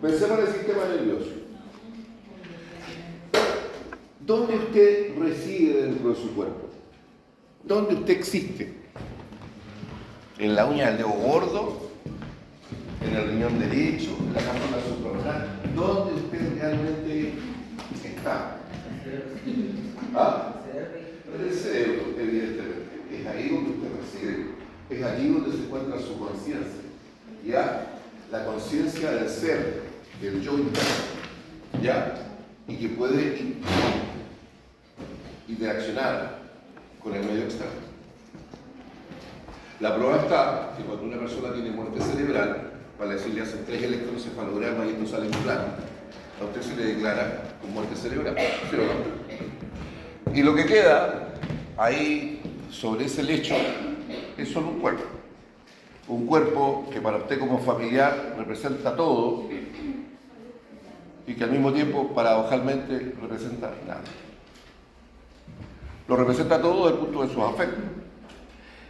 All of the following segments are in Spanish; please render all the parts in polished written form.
Pensemos en el sistema nervioso. ¿Dónde usted reside dentro de su cuerpo? ¿Dónde usted existe? ¿En la uña del dedo gordo? ¿En el riñón derecho? ¿En la cápsula suprarrenal? ¿Dónde usted realmente está? ¿Ah? En el cerebro, evidentemente. Es ahí donde usted reside. Es allí donde se encuentra su conciencia. ¿Ya? La conciencia del ser, del yo interno. ¿Ya? Y que puede interaccionar con el medio externo. La prueba está que cuando una persona tiene muerte cerebral, para decirle hacen 3 electroencefalogramas y esto sale en plano, a usted se le declara con muerte cerebral, ¿sí o no? Y lo que queda ahí sobre ese lecho es solo un cuerpo. Un cuerpo que para usted como familiar representa todo y que al mismo tiempo paradojalmente representa nada. Lo representa todo desde el punto de sus afectos.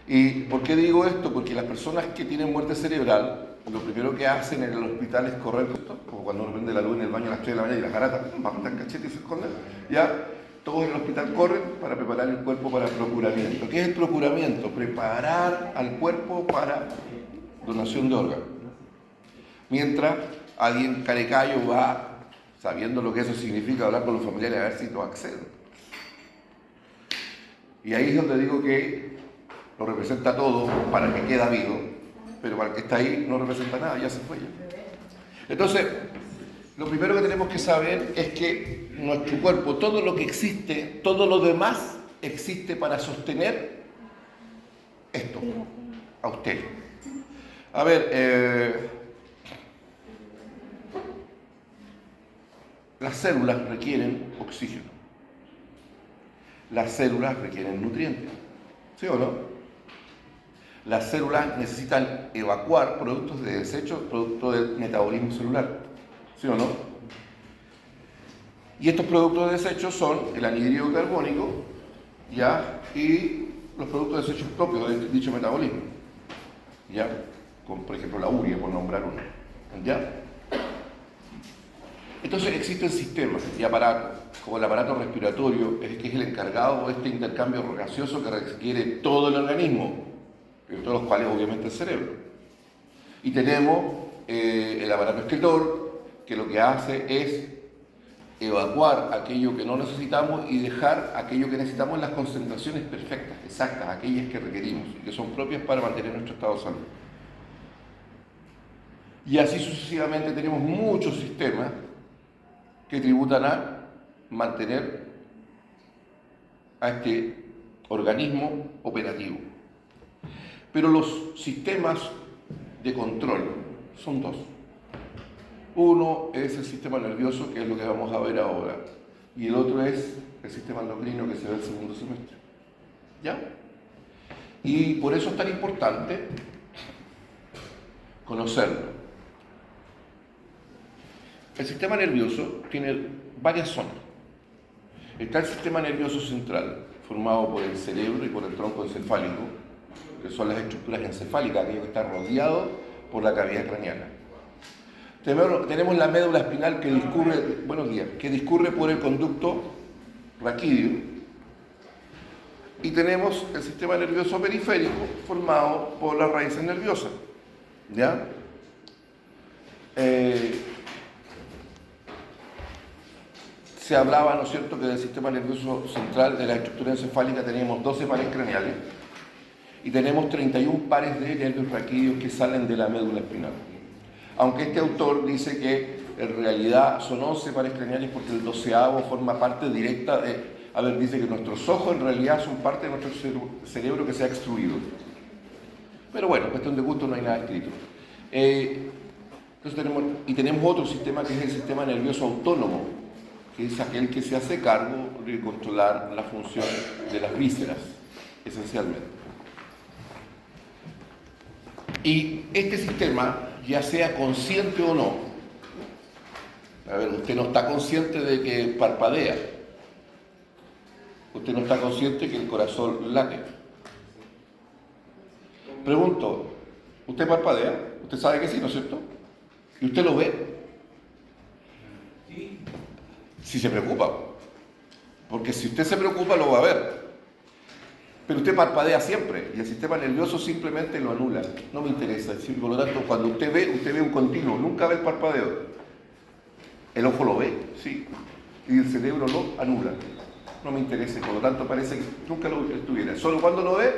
¿Y por qué digo esto? Porque las personas que tienen muerte cerebral, lo primero que hacen en el hospital es correr, como cuando uno prende la luz en el baño a las 3 de la mañana y las garatas bajan cachete y se esconden, ya todos en el hospital corren para preparar el cuerpo para el procuramiento. ¿Qué es el procuramiento? Preparar al cuerpo para donación de órganos. Mientras alguien carecayo va, sabiendo lo que eso significa, hablar con los familiares a ver si lo acceden. Y ahí es donde digo que lo representa todo para el que queda vivo, pero para el que está ahí no representa nada, ya se fue ya. Entonces, lo primero que tenemos que saber es que nuestro cuerpo, todo lo que existe, todo lo demás existe para sostener esto, a usted. A ver, las células requieren oxígeno. Las células requieren nutrientes, ¿sí o no? Las células necesitan evacuar productos de desecho, producto del metabolismo celular, ¿sí o no? Y estos productos de desecho son el anhídrido carbónico, ¿ya? Y los productos de desechos propios de dicho metabolismo, ¿ya? Como por ejemplo la urea, por nombrar uno, ¿ya? Entonces existen sistemas y aparatos, como el aparato respiratorio, que es el encargado de este intercambio gaseoso que requiere todo el organismo, entre todos los cuales obviamente el cerebro. Y tenemos el aparato excretor, que lo que hace es evacuar aquello que no necesitamos y dejar aquello que necesitamos en las concentraciones perfectas, exactas, aquellas que requerimos y que son propias para mantener nuestro estado de salud. Y así sucesivamente tenemos muchos sistemas que tributan a mantener a este organismo operativo. Pero los sistemas de control son dos. Uno es el sistema nervioso, que es lo que vamos a ver ahora, y el otro es el sistema endocrino, que se ve el segundo semestre. ¿Ya? Y por eso es tan importante conocerlo. El sistema nervioso tiene varias zonas. Está el sistema nervioso central, formado por el cerebro y por el tronco encefálico, que son las estructuras encefálicas, aquello que está rodeado por la cavidad craneana. Tenemos la médula espinal que discurre por el conducto raquídeo. Y tenemos el sistema nervioso periférico, formado por las raíces nerviosas. ¿Ya? Se hablaba, ¿no es cierto?, que del sistema nervioso central, de la estructura encefálica, teníamos 12 pares craneales y tenemos 31 pares de nervios raquídeos que salen de la médula espinal. Aunque este autor dice que en realidad son 11 pares craneales porque el 12º forma parte directa de... dice que nuestros ojos en realidad son parte de nuestro cerebro que se ha extruido. Pero bueno, cuestión de gusto, no hay nada escrito. Entonces tenemos otro sistema que es el sistema nervioso autónomo, que es aquel que se hace cargo de controlar la función de las vísceras, esencialmente. Y este sistema, ya sea consciente o no, usted no está consciente de que parpadea, usted no está consciente que el corazón late. Pregunto, ¿usted parpadea? Usted sabe que sí, ¿no es cierto? ¿Y usted lo ve? Si se preocupa. Porque si usted se preocupa, lo va a ver. Pero usted parpadea siempre y el sistema nervioso simplemente lo anula. No me interesa. Por lo tanto, cuando usted ve un continuo, nunca ve el parpadeo. El ojo lo ve, sí, y el cerebro lo anula. No me interesa, por lo tanto parece que nunca lo estuviera. Solo cuando lo ve,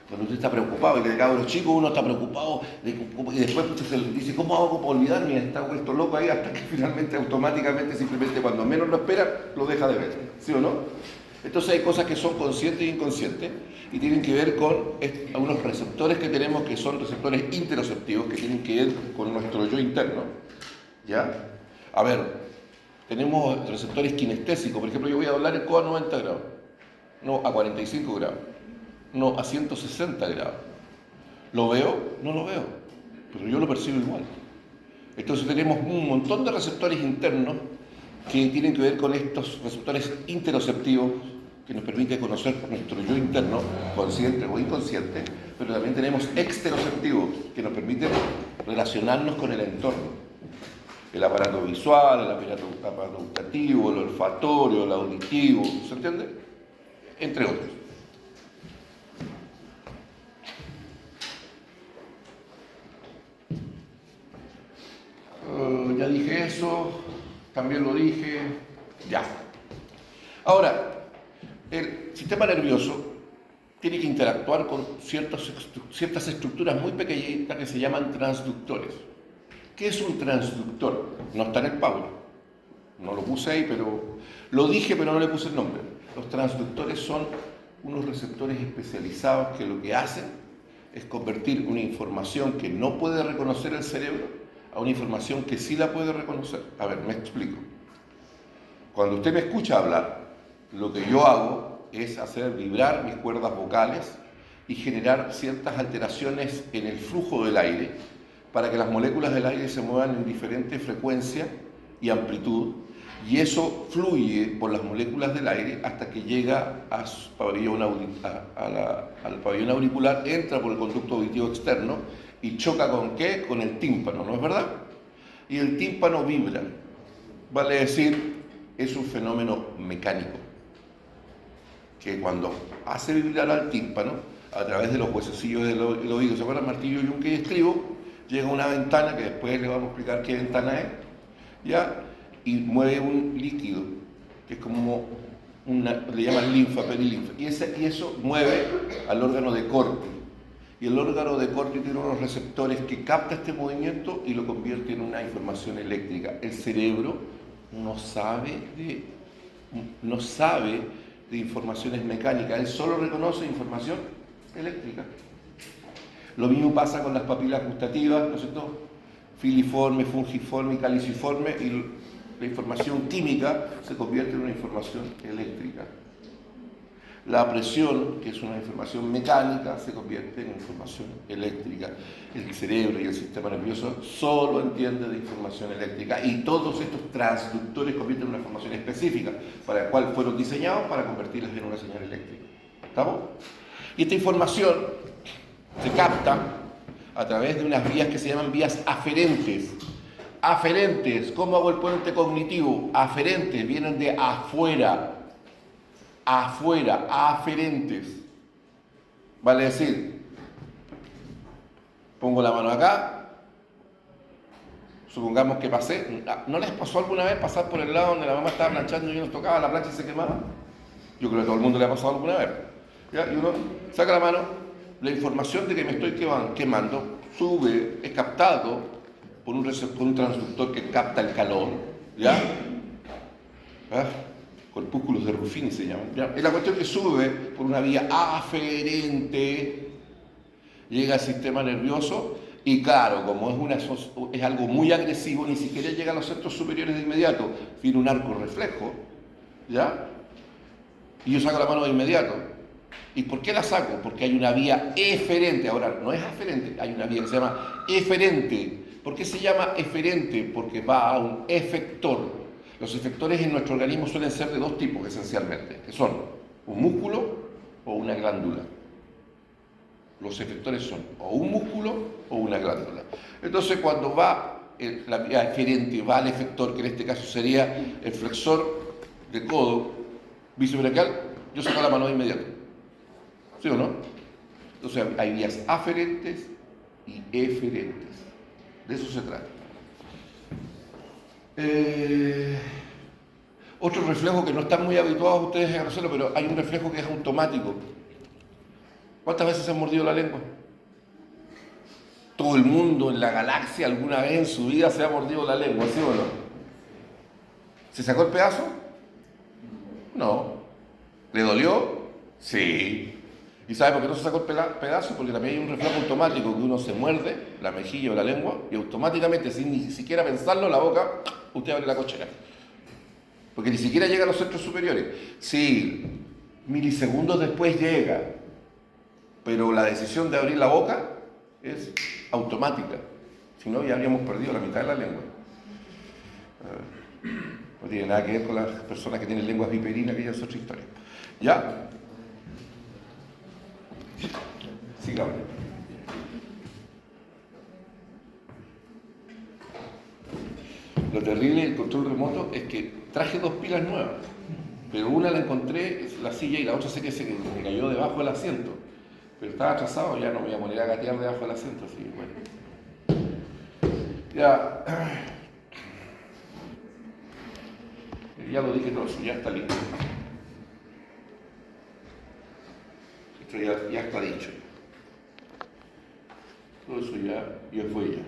cuando usted está preocupado, y que de cabros chicos uno está preocupado, y después se le dice, ¿cómo hago para olvidarme? Y está vuelto loco ahí hasta que finalmente, automáticamente, simplemente cuando menos lo espera, lo deja de ver. ¿Sí o no? Entonces hay cosas que son conscientes e inconscientes y tienen que ver con unos receptores que tenemos que son receptores interoceptivos que tienen que ver con nuestro yo interno. ¿Ya? A ver, tenemos receptores kinestésicos. Por ejemplo, yo voy a doblar el codo a 90 grados, no a 45 grados, no a 160 grados. ¿Lo veo? No lo veo, pero yo lo percibo igual. Entonces tenemos un montón de receptores internos que tienen que ver con estos receptores interoceptivos que nos permiten conocer nuestro yo interno, consciente o inconsciente, pero también tenemos exteroceptivos que nos permiten relacionarnos con el entorno. El aparato visual, el aparato gustativo, el olfatorio, el auditivo, ¿se entiende? Entre otros. Ya dije eso, también lo dije, ya. Ahora, el sistema nervioso tiene que interactuar con ciertas estructuras muy pequeñitas que se llaman transductores. ¿Qué es un transductor? No está en el Power. No lo puse ahí, pero lo dije, pero no le puse el nombre. Los transductores son unos receptores especializados que lo que hacen es convertir una información que no puede reconocer el cerebro a una información que sí la puede reconocer. A ver, me explico. Cuando usted me escucha hablar, lo que yo hago es hacer vibrar mis cuerdas vocales y generar ciertas alteraciones en el flujo del aire para que las moléculas del aire se muevan en diferente frecuencia y amplitud, y eso fluye por las moléculas del aire hasta que llega al pabellón auricular, entra por el conducto auditivo externo y choca ¿con qué? Con el tímpano, ¿no es verdad? Y el tímpano vibra, vale decir, es un fenómeno mecánico, que cuando hace vibrar al tímpano, a través de los huesecillos del oído, ¿se acuerdan? Martillo, yunque y estribo, llega una ventana, que después le vamos a explicar qué ventana es, ¿ya? Y mueve un líquido, que es como le llaman linfa, perilinfa, y eso mueve al órgano de Corti. Y el órgano de Corti tiene unos receptores que capta este movimiento y lo convierte en una información eléctrica. El cerebro no sabe de informaciones mecánicas, él solo reconoce información eléctrica. Lo mismo pasa con las papilas gustativas, ¿no es cierto? Filiforme, fungiforme y caliciforme, y la información química se convierte en una información eléctrica. La presión, que es una información mecánica, se convierte en información eléctrica. El cerebro y el sistema nervioso solo entienden de información eléctrica, y todos estos transductores convierten en una información específica, para la cual fueron diseñados para convertirlas en una señal eléctrica. ¿Estamos? Y esta información se capta a través de unas vías que se llaman vías aferentes. Aferentes, ¿cómo hago el puente cognitivo? Aferentes, vienen de afuera. Afuera, aferentes. Vale decir, pongo la mano acá, supongamos que pasé. ¿No les pasó alguna vez pasar por el lado donde la mamá estaba planchando y uno tocaba la plancha y se quemaba? Yo creo que a todo el mundo le ha pasado alguna vez. ¿Ya? Y uno saca la mano, la información de que me estoy quemando sube, es captado por un transductor que capta el calor, ¿ya? Corpúsculos de Ruffini se llaman, ¿ya? Es la cuestión que sube por una vía aferente, llega al sistema nervioso, y claro, como es algo muy agresivo, ni siquiera llega a los centros superiores de inmediato, tiene un arco reflejo, ¿ya? Y yo saco la mano de inmediato. ¿Y por qué la saco? Porque hay una vía eferente. Ahora, no es aferente, hay una vía que se llama eferente. ¿Por qué se llama eferente? Porque va a un efector. Los efectores en nuestro organismo suelen ser de dos tipos esencialmente, que son un músculo o una glándula. Los efectores son o un músculo o una glándula. Entonces, cuando va la vía eferente, va al efector, que en este caso sería el flexor de codo bicibraquial, yo saco la mano de inmediato. ¿Sí o no? Entonces hay vías aferentes y eferentes. De eso se trata. Otro reflejo que no están muy habituados ustedes a hacerlo, pero hay un reflejo que es automático. ¿Cuántas veces se han mordido la lengua? Todo el mundo en la galaxia alguna vez en su vida se ha mordido la lengua, ¿sí o no? ¿Se sacó el pedazo? No. ¿Le dolió? Sí. ¿Y sabe por qué no se sacó el pedazo? Porque también hay un reflejo automático que uno se muerde la mejilla o la lengua y automáticamente, sin ni siquiera pensarlo, la boca, usted abre la cochera. Porque ni siquiera llega a los centros superiores. Sí, milisegundos después llega, pero la decisión de abrir la boca es automática. Si no, ya habríamos perdido la mitad de la lengua. No tiene nada que ver con las personas que tienen lenguas viperinas, que ya es otra historia. ¿Ya? Sigamos. Lo terrible del control remoto es que traje 2 pilas nuevas, pero una la encontré en la silla y la otra sé que se me cayó debajo del asiento. Pero estaba atrasado, ya no me voy a poner a gatear debajo del asiento, así bueno. Ya lo dije todo eso, ya está listo. Esto ya está dicho. Todo eso ya fue ya.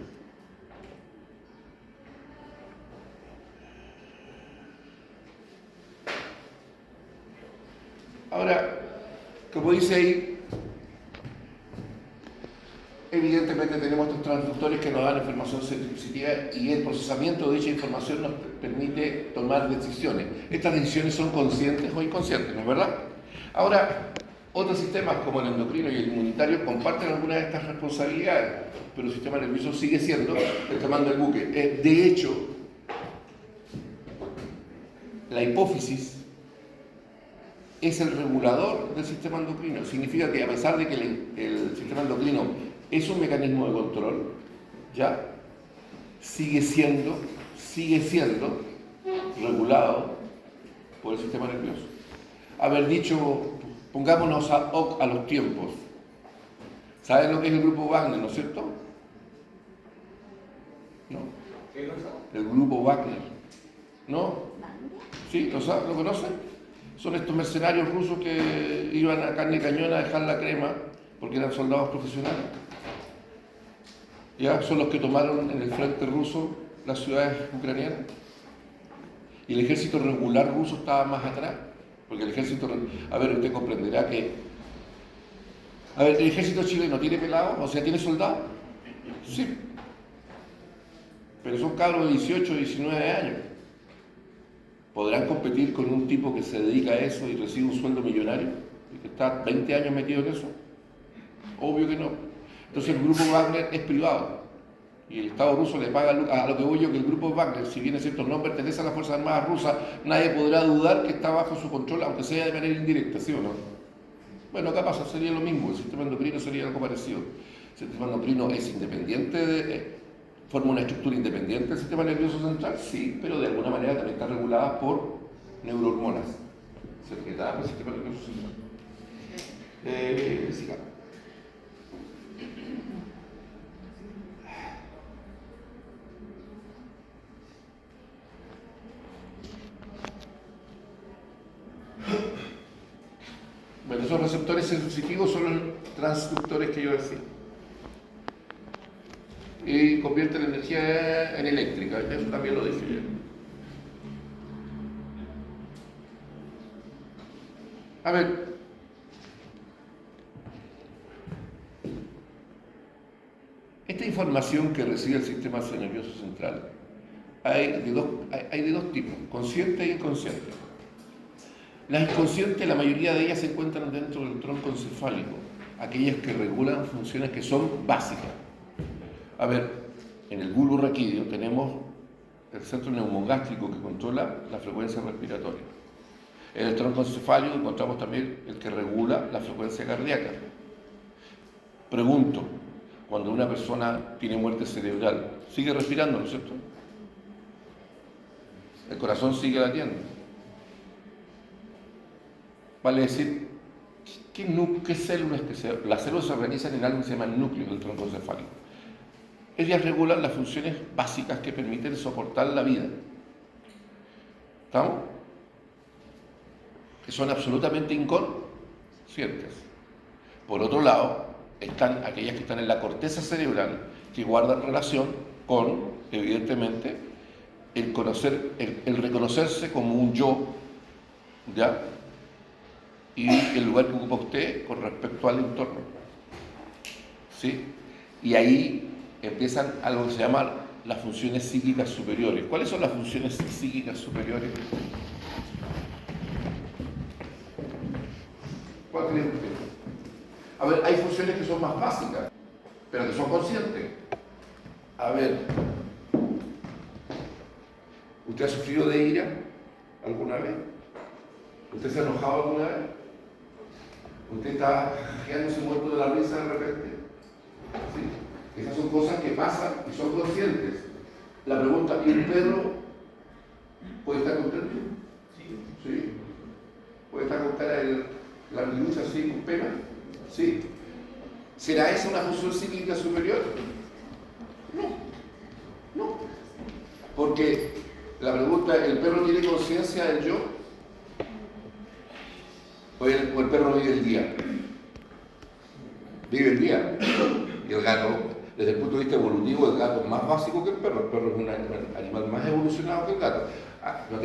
Ahora, como dice ahí, evidentemente tenemos estos transductores que nos dan información sensitiva y el procesamiento de dicha información nos permite tomar decisiones. Estas decisiones son conscientes o inconscientes, ¿no es verdad? Ahora, otros sistemas como el endocrino y el inmunitario comparten algunas de estas responsabilidades, pero el sistema nervioso sigue siendo el que manda el buque. De hecho, la hipófisis es el regulador del sistema endocrino. Significa que a pesar de que el sistema endocrino es un mecanismo de control, ¿ya? Sigue siendo regulado por el sistema nervioso. Haber dicho, pongámonos a los tiempos. ¿Saben lo que es el grupo Wagner, no es cierto? ¿No? El grupo Wagner. ¿No? ¿Sí? ¿Lo conocen? Son estos mercenarios rusos que iban a carne y cañón a dejar la crema porque eran soldados profesionales. ¿Ya? Son los que tomaron en el frente ruso las ciudades ucranianas. Y el ejército regular ruso estaba más atrás. Porque el ejército... A ver, usted comprenderá que... A ver, ¿el ejército chileno tiene pelados? O sea, ¿tiene soldados? Sí. Pero son cabros de 18, 19 años. ¿Podrán competir con un tipo que se dedica a eso y recibe un sueldo millonario? ¿Y que está 20 años metido en eso? Obvio que no. Entonces el grupo Wagner es privado. Y el Estado ruso le paga a lo que voy yo, que el grupo Wagner, si bien es cierto, no pertenece a las Fuerzas Armadas rusas, nadie podrá dudar que está bajo su control, aunque sea de manera indirecta, ¿sí o no? Bueno, acá pasa, sería lo mismo, el sistema endocrino sería algo parecido. El sistema endocrino es independiente, forma una estructura independiente del sistema nervioso central, sí, pero de alguna manera también está regulada por neurohormonas, secretadas por el sistema nervioso central. Sigamos. Bueno, esos receptores sensitivos son los transductores que yo decía. Y convierte la energía en eléctrica, eso también lo dije yo. A ver, esta información que recibe el sistema nervioso central hay de dos tipos, consciente e inconsciente. Las inconscientes, la mayoría de ellas se encuentran dentro del tronco encefálico, aquellas que regulan funciones que son básicas. A ver, en el bulbo raquídeo tenemos el centro neumogástrico que controla la frecuencia respiratoria. En el tronco encefálico encontramos también el que regula la frecuencia cardíaca. Pregunto, cuando una persona tiene muerte cerebral, sigue respirando, ¿no es cierto? El corazón sigue latiendo. Vale decir, ¿qué células que se...? Las células se organizan en algo que se llama el núcleo del tronco encefálico. Ellas regulan las funciones básicas que permiten soportar la vida. ¿Estamos? Que son absolutamente inconscientes. Por otro lado, están aquellas que están en la corteza cerebral, que guardan relación con, evidentemente, el reconocerse como un yo, ¿ya? Y el lugar que ocupa usted con respecto al entorno. ¿Sí? Y ahí empiezan algo que se llama las funciones psíquicas superiores. ¿Cuáles son las funciones psíquicas superiores? ¿Cuál creen ustedes? A ver, hay funciones que son más básicas, pero que son conscientes. A ver, ¿usted ha sufrido de ira alguna vez? ¿Usted se ha enojado alguna vez? ¿Usted está quedándose muerto de la risa de repente? ¿Sí? Esas son cosas que pasan y son conscientes. La pregunta, ¿y el perro puede estar contento? Sí. ¿Puede estar con cara de la lucha así con pena? Sí. ¿Será esa una función psíquica superior? No. Porque la pregunta, ¿el perro tiene conciencia del yo? ¿O el perro vive el día? Vive el día. Y el gato, desde el punto de vista evolutivo, el gato es más básico que el perro. El perro es un animal más evolucionado que el gato. No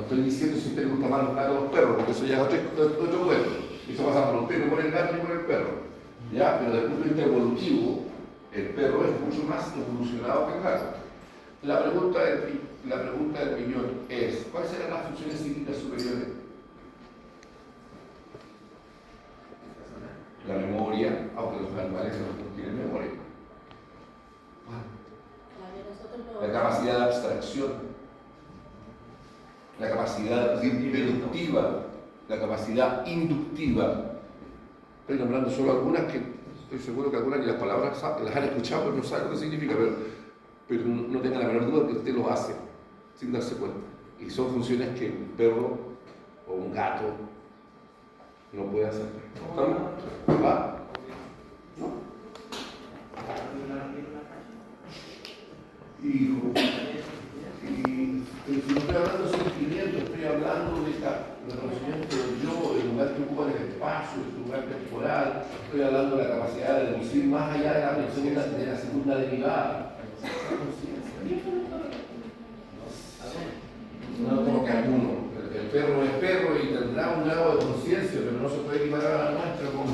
estoy diciendo si a usted le gusta más los gatos o los perros, porque eso ya es otro cuento. Eso pasa por usted, no por el gato ni por el perro. ¿Ya? Pero desde el punto de vista evolutivo, el perro es mucho más evolucionado que el gato. La pregunta del millón es, ¿cuáles serán las funciones psíquicas superiores? La memoria, aunque los animales no tienen memoria. La capacidad de abstracción, la capacidad deductiva, la capacidad inductiva. Estoy nombrando solo algunas que estoy seguro que algunas ni las palabras las han escuchado, pero no saben lo que significa, pero no tengan la menor duda que usted lo hace sin darse cuenta. Y son funciones que un perro o un gato no puede hacer. ¿Va? ¿No? Y si no estoy hablando de sentimiento, estoy hablando de reconocimiento del yo, el lugar que ocupa en el espacio, el lugar temporal, estoy hablando de la capacidad de deducir más allá de la segunda derivada. No como que alguno. El perro es perro y tendrá un grado de conciencia, pero no se puede equiparar a la nuestra como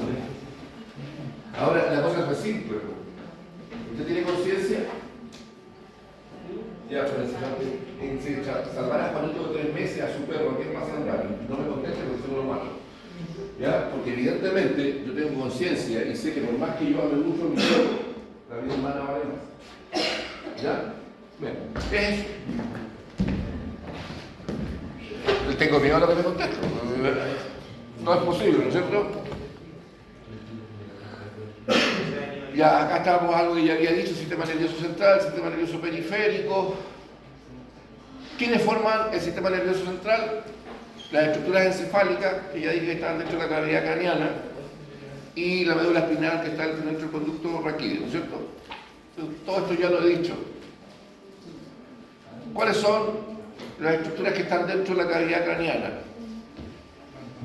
Ahora, la cosa es muy simple. ¿Usted tiene conciencia? Ya, pero si salvar a Juanito de 3 meses a su perro, ¿qué pasa en el barrio? No me conteste porque eso no lo mato. ¿Ya? Porque evidentemente yo tengo conciencia y sé que por más que yo ame mucho a mi perro, la vida humana vale más. ¿Ya? Bien, ¿qué es eso? Tengo miedo a lo que me contesto. No es posible, ¿no es cierto? Ya acá estábamos algo que ya había dicho, sistema nervioso central, sistema nervioso periférico. ¿Quiénes forman el sistema nervioso central? Las estructuras encefálicas, que ya dije que están dentro de la cavidad craneana, y la médula espinal que está dentro del conducto raquídeo, ¿no es cierto? Todo esto ya lo he dicho. ¿Cuáles son las estructuras que están dentro de la cavidad craneana?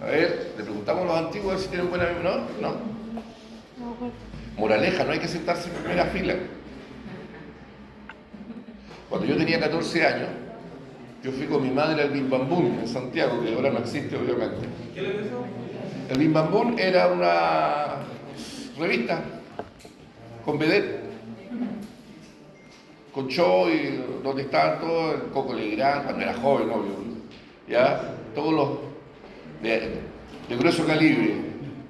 A ver, le preguntamos a los antiguos a ver si tienen buena memoria. No. Moraleja, no hay que sentarse en primera fila. Cuando yo tenía 14 años, yo fui con mi madre al Bim Bam Boom en Santiago, que ahora no existe obviamente. ¿Qué le pasó? El Bim Bam Boom era una revista con vedette, con show, y donde estaban todos, el Coco Legrand, cuando era joven, obvio, ¿ya? Todos los de grueso calibre,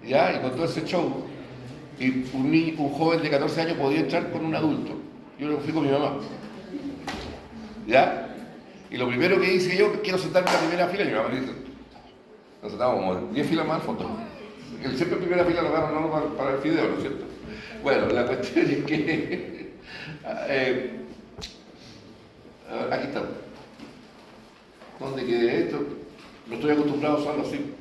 ¿ya? Y con todo ese show. Y un joven de 14 años podía entrar con un adulto. Yo fui con mi mamá. ¿Ya? Y lo primero que hice yo, quiero sentarme en la primera fila, y mi mamá me dice, nos sentábamos como 10 filas más al fondo. Porque siempre en primera fila lo agarran para el fideo, ¿no es cierto? Bueno, la cuestión es que aquí estamos. ¿Dónde quede esto? No estoy acostumbrado a usarlo así.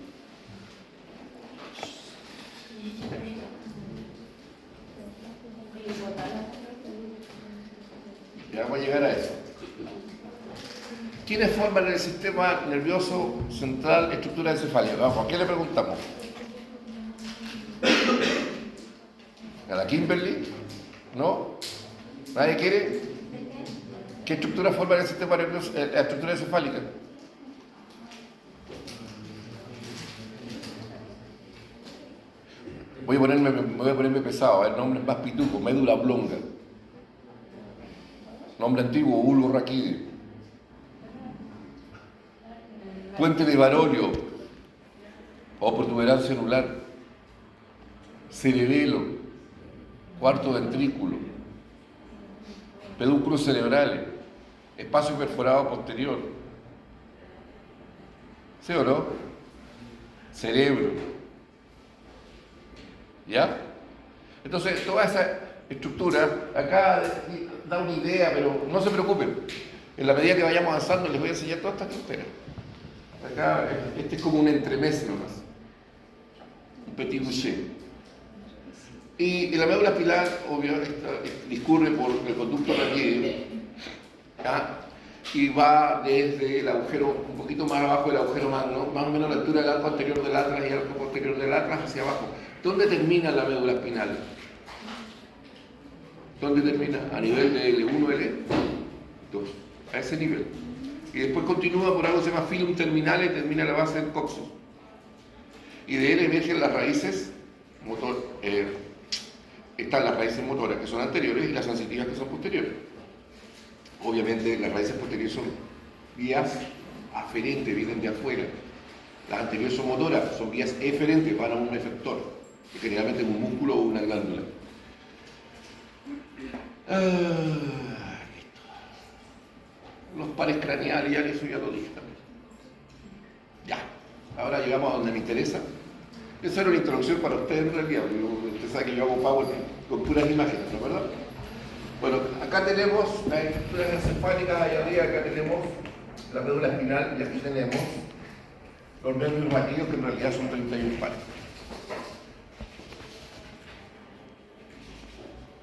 Ya vamos a llegar a eso. ¿Quiénes forman el sistema nervioso central, estructura encefálica? Vamos, ¿a qué le preguntamos? ¿A la Kimberly? ¿No? ¿Nadie quiere? ¿Qué estructura forma el sistema nervioso, la estructura encefálica? Voy a ponerme pesado, el nombre es más pituco, médula oblonga. Nombre antiguo, bulbo raquídeo. Puente de Barolio o protuberancia anular. Cerebelo, cuarto ventrículo. Pedúnculos cerebrales, espacio perforado posterior. ¿Sí o no? Cerebro. ¿Ya? Entonces, toda esa estructura, acá da una idea, pero no se preocupen. En la medida que vayamos avanzando, les voy a enseñar todas estas tonteras. Acá, este es como un entremés nomás. Un petit boucher. Y la médula espinal, obvio, discurre por el conducto raquídeo, ¿ya? Y va desde el agujero, un poquito más abajo del agujero magno, más o menos a la altura del arco anterior del atlas y el arco posterior del atlas hacia abajo. ¿Dónde termina la médula espinal? ¿Dónde termina? A nivel de L1, L2, a ese nivel. Y después continúa por algo que se llama filum terminal y termina la base del coxo. Y de él emergen las raíces motor, están las raíces motoras que son anteriores y las sensitivas que son posteriores. Obviamente las raíces posteriores son vías aferentes, vienen de afuera. Las anteriores son motoras, son vías eferentes, van a un efector, que generalmente es un músculo o una glándula. Los pares craneales, ya eso ya lo dije también. Ya, ahora llegamos a donde me interesa. Esa era una introducción para ustedes en realidad, porque usted sabe que yo hago PowerPoint con puras imágenes, ¿no es verdad? Bueno, acá tenemos la estructura encefálica, allá arriba acá tenemos la médula espinal y aquí tenemos los nervios raquídeos, que en realidad son 31 pares.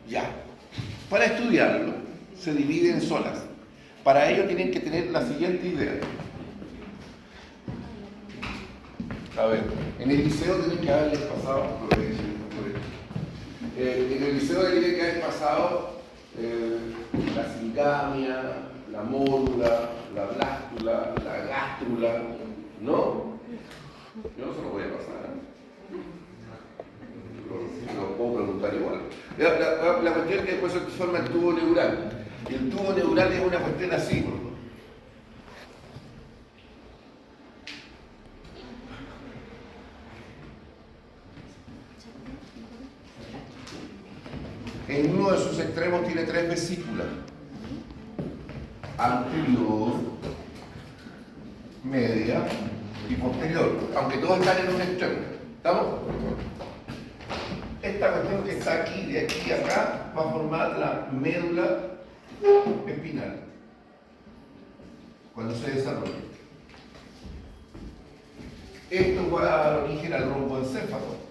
Ya. Para estudiarlo, se divide en zonas. Para ello tienen que tener la siguiente idea. A ver, en el liceo tienen que haberles pasado, en el liceo tienen que haber pasado la singamia, la módula, la blástula, la gástrula, ¿no? Yo no se lo voy a pasar. Lo puedo preguntar igual. La cuestión es que después se forma el tubo neural. Y el tubo neural es una cuestión así. En uno de sus extremos tiene 3 vesículas. Anterior, media y posterior. Aunque todos están en un extremo. ¿Estamos? Esta cuestión que está aquí, de aquí a acá, va a formar la médula espinal cuando se desarrolle. Esto va a dar origen al romboencéfalo.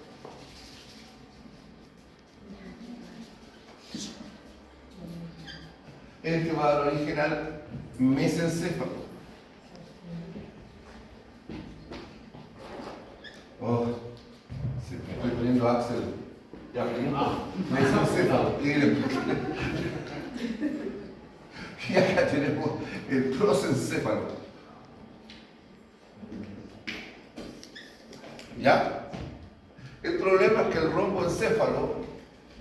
Este va a dar origen al mesencéfalo. Oh, me estoy poniendo Axel. Ya, mesencéfalo. Y acá tenemos el prosencéfalo. ¿Ya? El problema es que el romboencéfalo,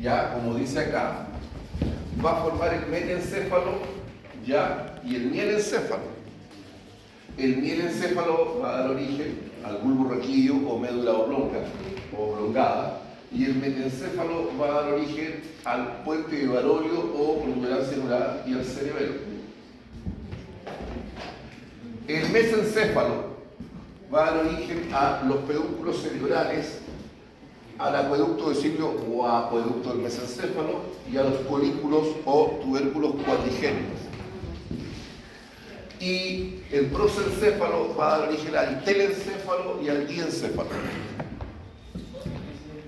ya como dice acá, va a formar el metencéfalo, ya, y el mielencéfalo. El mielencéfalo va a dar origen al bulbo raquídeo o médula oblonga o oblongada, y el metencéfalo va a dar origen al puente de Barolio o protuberancia anular y al cerebelo. El mesencéfalo va a dar origen a los pedúnculos cerebrales al acueducto de cilio o acueducto del mesencéfalo y a los colículos o tubérculos cuadrigénicos. Y el prosencéfalo va a dar origen al telencéfalo y al diencéfalo.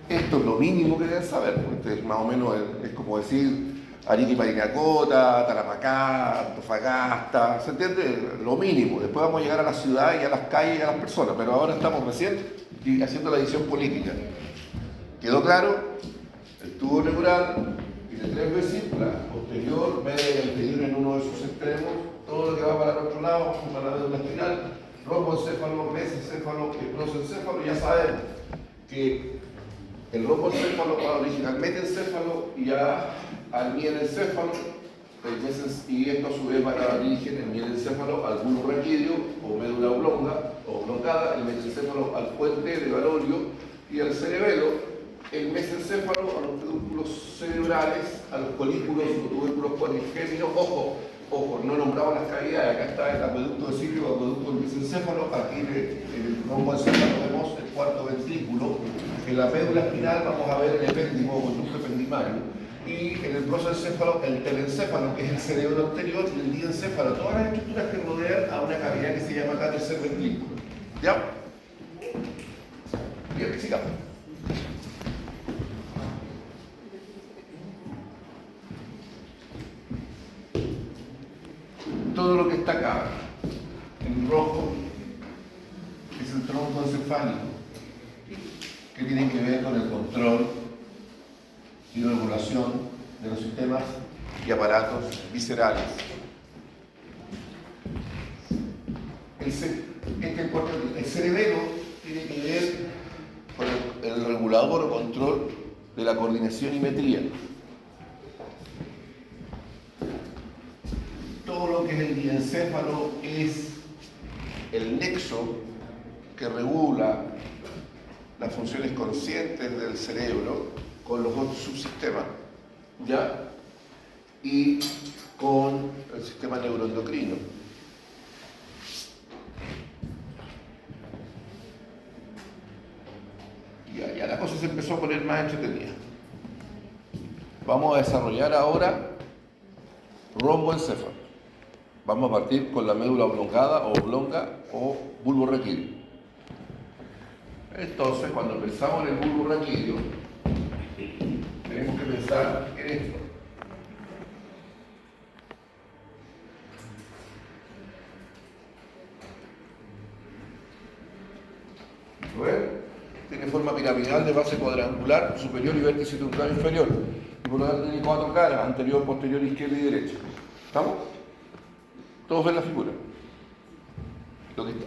Esto es lo mínimo que deben saber, porque más o menos es como decir Arica y Parinacota, Taramacá, Antofagasta, ¿se entiende? Lo mínimo. Después vamos a llegar a la ciudad y a las calles y a las personas, pero ahora estamos recién haciendo la división política. ¿Quedó claro? El tubo neural tiene 3 vesículas, posterior, media y anterior en uno de sus extremos, todo lo que va para el otro lado, para la médula espinal, romboencéfalo, mesencéfalo y prosencéfalo. Ya saben que el romboencéfalo va a origen al metencéfalo y al mielencéfalo, y esto a su vez va a dar origen el mielencéfalo al bulbo raquídeo o médula oblonga o oblongada, el mesencéfalo al puente de Valorio y al cerebelo, el mesencéfalo a los pedúnculos cerebrales, a los colículos o tubérculos cuadrigénicos. Ojo, no nombramos las cavidades, acá está el acueducto de cilio, el acueducto del mesencéfalo, aquí en el romboencéfalo vemos el cuarto ventrículo, en la médula espinal vamos a ver el epéndimo o conducto ependimario, y en el prosencéfalo el telencéfalo, que es el cerebro anterior, y el diencéfalo, todas las estructuras que rodean a una cavidad que se llama acá tercer ventrículo. ¿Ya? Bien, sigamos. Todo lo que está acá, en rojo, es el tronco encefálico, que tiene que ver con el control y regulación de los sistemas y aparatos viscerales. El cerebelo tiene que ver con el regulador o control de la coordinación y metría. Todo lo que es el diencéfalo es el nexo que regula las funciones conscientes del cerebro con los otros subsistemas, ¿ya? Y con el sistema neuroendocrino. Ya la cosa se empezó a poner más entretenida. Vamos a desarrollar ahora romboencéfalo. Vamos a partir con la médula oblongada o oblonga o bulbo raquídeo. Entonces, cuando pensamos en el bulbo raquídeo, tenemos que pensar en esto. ¿Lo ven? Tiene forma piramidal de base cuadrangular superior y vértice truncal inferior. Y por lo tanto tiene 4 caras, anterior, posterior, izquierda y derecha. ¿Estamos? Todos ven la figura.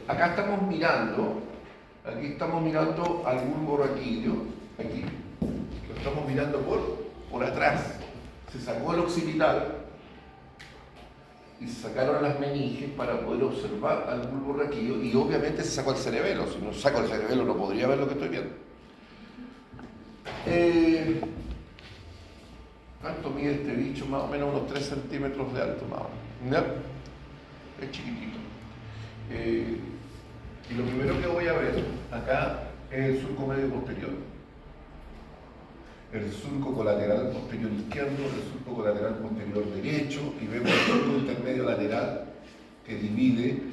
Acá estamos mirando, aquí estamos mirando al bulbo raquídeo, aquí. Lo estamos mirando por atrás. Se sacó el occipital y se sacaron las meninges para poder observar al bulbo raquídeo, y obviamente se sacó el cerebelo. Si no saco el cerebelo no podría ver lo que estoy viendo. ¿Cuánto mide este bicho? Más o menos unos 3 centímetros de alto, más o menos. ¿Ya? Es chiquitito. Y lo primero que voy a ver acá es el surco medio posterior, el surco colateral posterior izquierdo, el surco colateral posterior derecho, y vemos el surco intermedio lateral que divide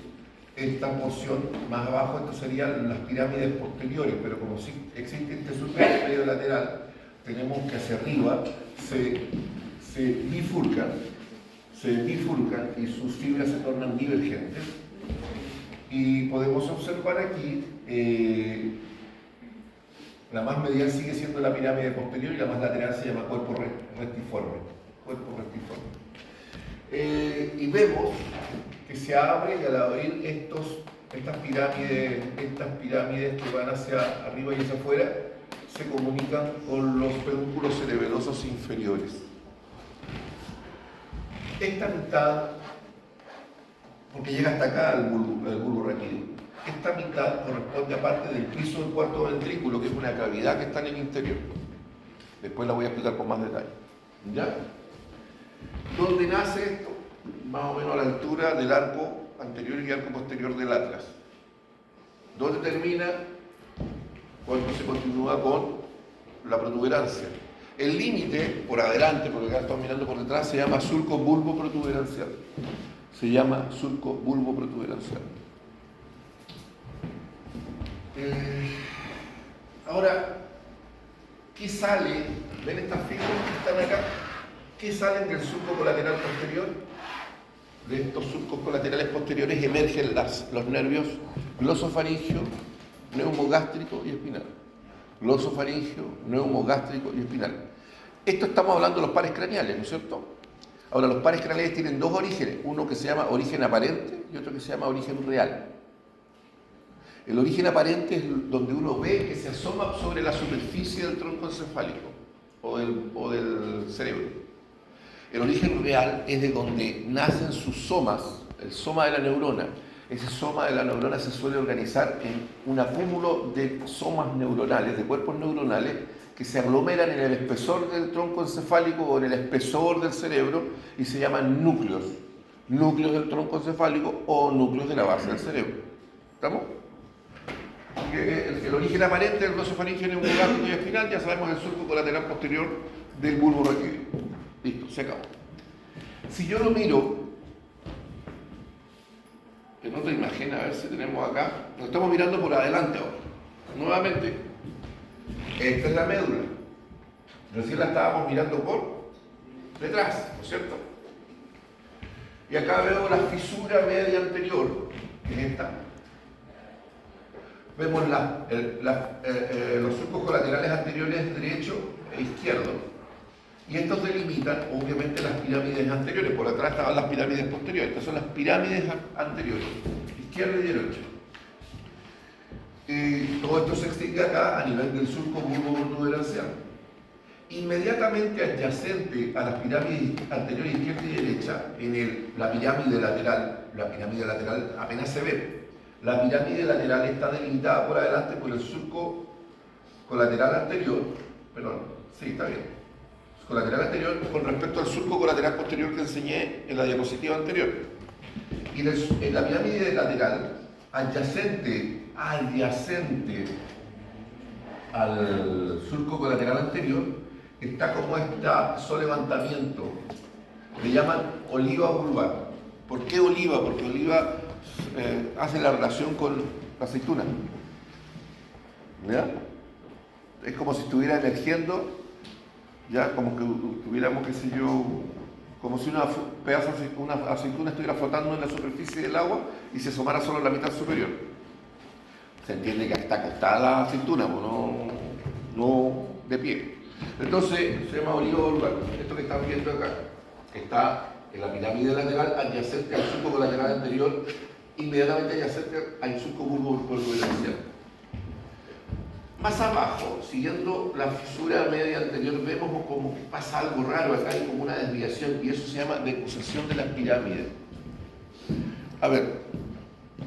esta porción. Más abajo esto serían las pirámides posteriores, pero como si existe este surco intermedio lateral, tenemos que hacia arriba se bifurcan y sus fibras se tornan divergentes. Y podemos observar aquí, la más medial sigue siendo la pirámide posterior y la más lateral se llama cuerpo restiforme. Y vemos que se abre, y al abrir estas pirámides que van hacia arriba y hacia afuera, se comunican con los pedúnculos cerebelosos inferiores. Esta mitad, porque llega hasta acá el bulbo raquídeo, esta mitad corresponde a parte del piso del cuarto ventrículo, que es una cavidad que está en el interior. Después la voy a explicar con más detalle. ¿Ya? ¿Dónde nace esto? Más o menos a la altura del arco anterior y arco posterior del atlas. ¿Dónde termina? Cuando se continúa con la protuberancia. El límite, por adelante, porque acá estamos mirando por detrás, se llama surco bulbo protuberancial. Se llama surco bulbo protuberancial. Ahora, ¿qué sale? ¿Ven estas figuras que están acá? ¿Qué salen del surco colateral posterior? De estos surcos colaterales posteriores emergen los nervios glosofaringio, neumogástrico y espinal. Glosofaringio, neumogástrico y espinal. Esto estamos hablando de los pares craneales, ¿no es cierto? Ahora, los pares craneales tienen dos orígenes, uno que se llama origen aparente y otro que se llama origen real. El origen aparente es donde uno ve que se asoma sobre la superficie del tronco encefálico o del cerebro. El origen real es de donde nacen sus somas, el soma de la neurona. Ese soma de la neurona se suele organizar en un acúmulo de somas neuronales, de cuerpos neuronales, que se aglomeran en el espesor del tronco encefálico o en el espesor del cerebro y se llaman núcleos. Núcleos del tronco encefálico o núcleos de la base del cerebro. ¿Estamos? El origen aparente del glosofaringio, neumogástrico y espinal, ya sabemos, el surco colateral posterior del bulbo raquídeo. Listo, se acabó. Si yo lo miro en otra imagen, a ver si tenemos acá, nos estamos mirando por adelante ahora. Nuevamente, esta es la médula. Recién la estábamos mirando por detrás, ¿no es cierto? Y acá veo la fisura media anterior, que es esta. Vemos los surcos colaterales anteriores derecho e izquierdo. Y estos delimitan, obviamente, las pirámides anteriores. Por atrás estaban las pirámides posteriores. Estas son las pirámides anteriores, izquierda y derecha. Y todo esto se extingue acá a nivel del surco bulbo protuberancial. Inmediatamente adyacente a las pirámides anteriores, izquierda y derecha, en la pirámide lateral apenas se ve. La pirámide lateral está delimitada por adelante por el surco colateral anterior. Perdón, sí, está bien. Colateral anterior con respecto al surco colateral posterior que enseñé en la diapositiva anterior. Y en la pirámide lateral, adyacente al surco colateral anterior, está como este levantamiento. Le llaman oliva vulvar. ¿Por qué oliva? Porque oliva hace la relación con la aceituna. ¿Ya? Es como si estuviera emergiendo, ya como que tuviéramos, qué sé yo, como si una aceituna estuviera flotando en la superficie del agua y se asomara solo en la mitad superior. Se entiende que está acostada la aceituna, no de pie. Entonces se llama oliva vulvar. Esto que están viendo acá está en la pirámide lateral adyacente al surco colateral anterior, inmediatamente adyacente al surco bulbo protuberancial. Más abajo, siguiendo la fisura media anterior, vemos como que pasa algo raro, acá hay como una desviación y eso se llama decusación de las pirámides. A ver,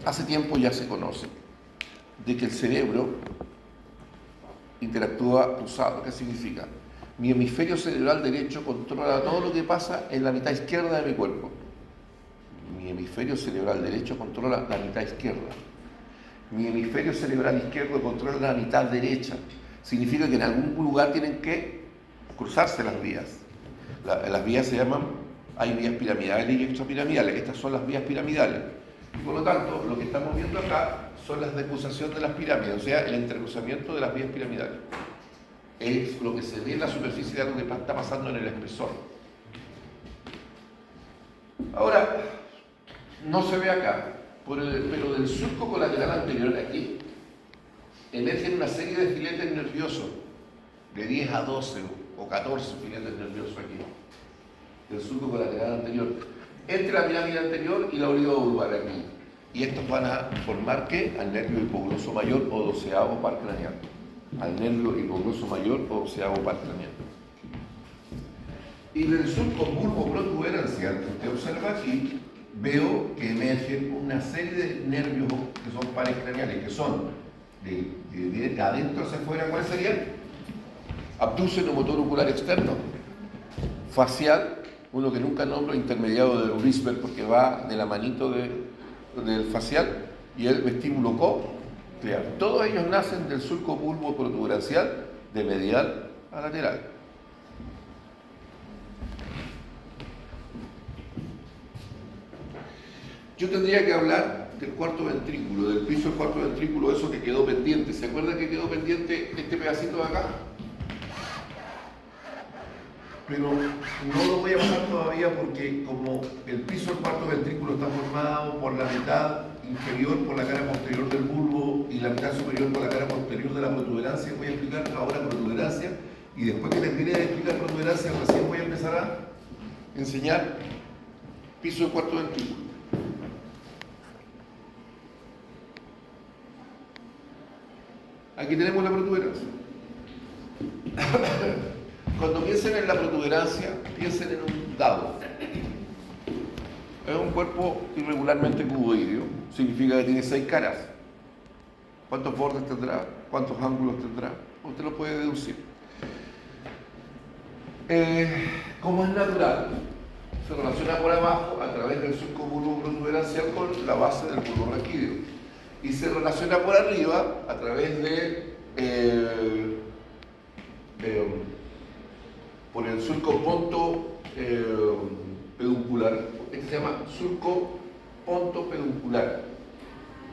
hace tiempo ya se conoce de que el cerebro interactúa cruzado. ¿Qué significa? Mi hemisferio cerebral derecho controla todo lo que pasa en la mitad izquierda de mi cuerpo. Mi hemisferio cerebral derecho controla la mitad izquierda. Mi hemisferio cerebral izquierdo controla la mitad derecha. Significa que en algún lugar tienen que cruzarse las vías. Las vías se llaman, hay vías piramidales y extrapiramidales. Estas son las vías piramidales. Y por lo tanto, lo que estamos viendo acá son las decusaciones de las pirámides, o sea, el entrecruzamiento de las vías piramidales. Es lo que se ve en la superficie de algo que está pasando en el espesor. Ahora, no se ve acá. Pero del surco colateral anterior aquí emergen una serie de filetes nerviosos de 10 a 12 o 14 filetes nerviosos aquí del surco colateral anterior entre la pirámide anterior y la oliva vulvar aquí, y estos van a formar ¿qué? Al nervio hipogloso mayor o 12º par craneal, al nervio hipogloso mayor o 12º par craneal. Y del surco bulbo protuberancial que usted observa aquí, veo que emergen una serie de nervios que son pares craneales, que son de adentro hacia afuera. ¿Cuáles serían? Abdúceno motor ocular externo, facial, uno que nunca nombro, intermediado de Urisberg porque va de la manito del facial, y el vestíbulo coclear. Todos ellos nacen del surco bulbo protuberancial de medial a lateral. Yo tendría que hablar del cuarto ventrículo, del piso del cuarto ventrículo, eso que quedó pendiente. ¿Se acuerdan que quedó pendiente este pedacito de acá? Pero no lo voy a pasar todavía porque como el piso del cuarto ventrículo está formado por la mitad inferior por la cara posterior del bulbo y la mitad superior por la cara posterior de la protuberancia, voy a explicar ahora protuberancia y después que termine de explicar protuberancia recién voy a empezar a enseñar piso del cuarto ventrículo. Aquí tenemos la protuberancia. Cuando piensen en la protuberancia, piensen en un dado. Es un cuerpo irregularmente cuboideo, significa que tiene 6 caras. ¿Cuántos bordes tendrá? ¿Cuántos ángulos tendrá? Usted lo puede deducir. Como es natural, se relaciona por abajo a través del surco bulbo protuberancial con la base del bulbo raquídeo. Y se relaciona por arriba a través de por el surco ponto peduncular. Este se llama surco ponto peduncular.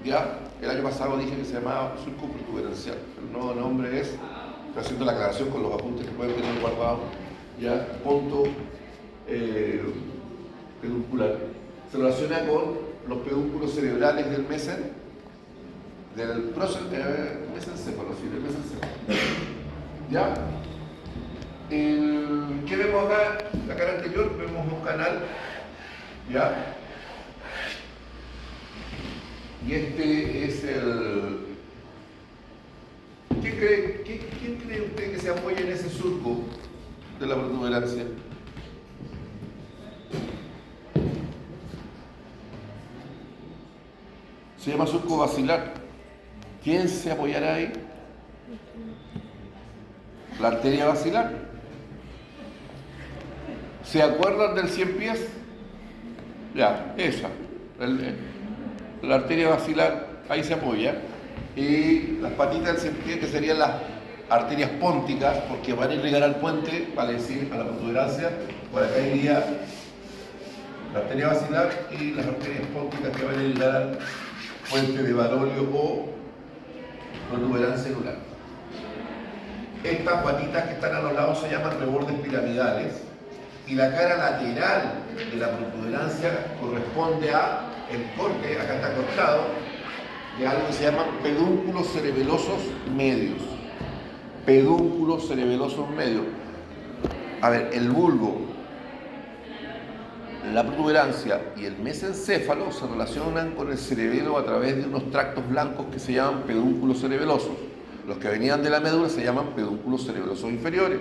Ya, el año pasado dije que se llamaba surco protuberancial. El nuevo nombre es, estoy haciendo la aclaración con los apuntes que pueden tener guardados, ya, ponto peduncular. Se relaciona con los pedúnculos cerebrales del mesencéfalo, sí, del mesencéfalo. ¿Ya? ¿Qué vemos acá? La cara anterior vemos un canal, ¿ya? Y este es el... ¿Quién cree usted que se apoya en ese surco de la protuberancia? Se llama surco basilar. ¿Quién se apoyará ahí? La arteria basilar. ¿Se acuerdan del 100 pies? Ya, esa. La arteria basilar, ahí se apoya. Y las patitas del 100 pies, que serían las arterias pónticas, porque van a irrigar al puente, vale decir, a la protuberancia. Por acá iría la arteria basilar y las arterias pónticas que van a irrigar al puente de Barolio o protuberancia anular. Estas patitas que están a los lados se llaman rebordes piramidales y la cara lateral de la protuberancia corresponde a el corte, acá está cortado, de algo que se llaman pedúnculos cerebelosos medios. Pedúnculos cerebelosos medios. A ver, el bulbo, la protuberancia y el mesencéfalo se relacionan con el cerebelo a través de unos tractos blancos que se llaman pedúnculos cerebelosos. Los que venían de la médula se llaman pedúnculos cerebelosos inferiores.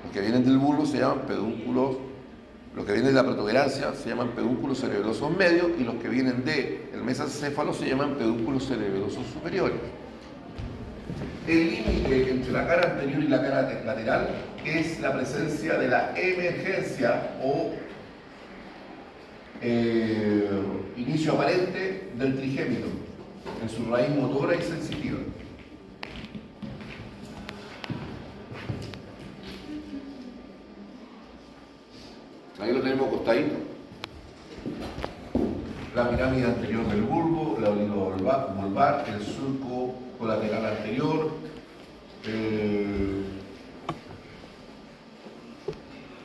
Los que vienen del bulbo se llaman pedúnculos, los que vienen de la protuberancia se llaman pedúnculos cerebelosos medios y los que vienen del mesencéfalo se llaman pedúnculos cerebelosos superiores. El límite entre la cara anterior y la cara lateral es la presencia de la emergencia o inicio aparente del trigémino en su raíz motora y sensitiva. Ahí lo tenemos acostadito. La pirámide anterior del bulbo, la vulvar, el surco colateral anterior,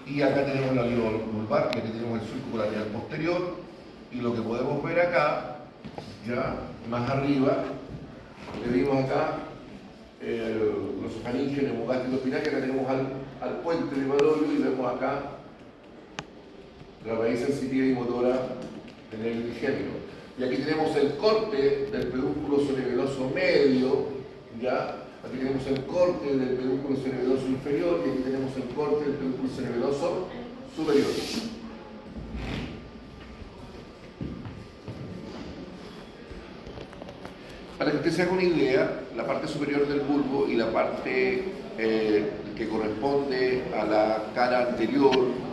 y acá tenemos la vulvar, y aquí tenemos el surco colateral posterior, y lo que podemos ver acá, ya más arriba, lo que vimos acá, los faringes, neumogástricos espinales, acá tenemos al puente de Barolio y vemos acá la raíz sensitiva y motora en el trigémino. Y aquí tenemos el corte del pedúnculo cerebeloso medio, ¿ya? Aquí tenemos el corte del pedúnculo cerebeloso inferior y aquí tenemos el corte del pedúnculo cerebeloso superior. Para que usted se haga una idea, la parte superior del bulbo y la parte que corresponde a la cara anterior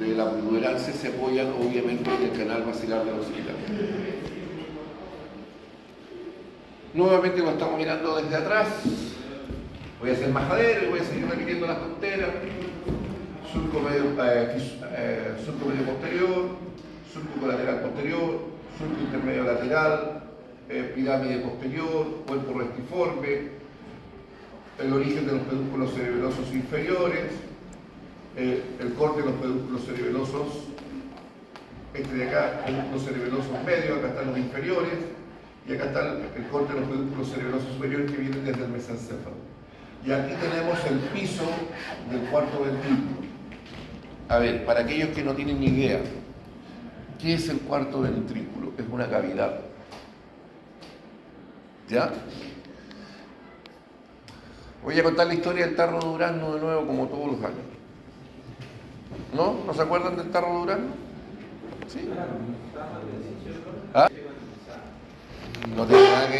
de la protuberancia se apoyan obviamente en el canal basilar de los occipital. Nuevamente lo estamos mirando desde atrás. Voy a hacer majadero y voy a seguir repitiendo las tonteras. Surco medio posterior, surco colateral posterior, surco intermedio lateral, pirámide posterior, cuerpo restiforme, el origen de los pedúnculos cerebelosos inferiores, el corte de los pedúnculos cerebelosos, este de acá, pedúnculos cerebelosos medios, acá están los inferiores, y acá está el corte de los pedúnculos cerebelosos superiores que vienen desde el mesencéfalo. Y aquí tenemos el piso del cuarto ventrículo. A ver, para aquellos que no tienen ni idea, ¿qué es el cuarto ventrículo? Es una cavidad. ¿Ya? Voy a contar la historia del tarro de durazno de nuevo, como todos los años. ¿No? ¿No se acuerdan del tarro de durazno? ¿Sí? ¿Ah? No tiene nada que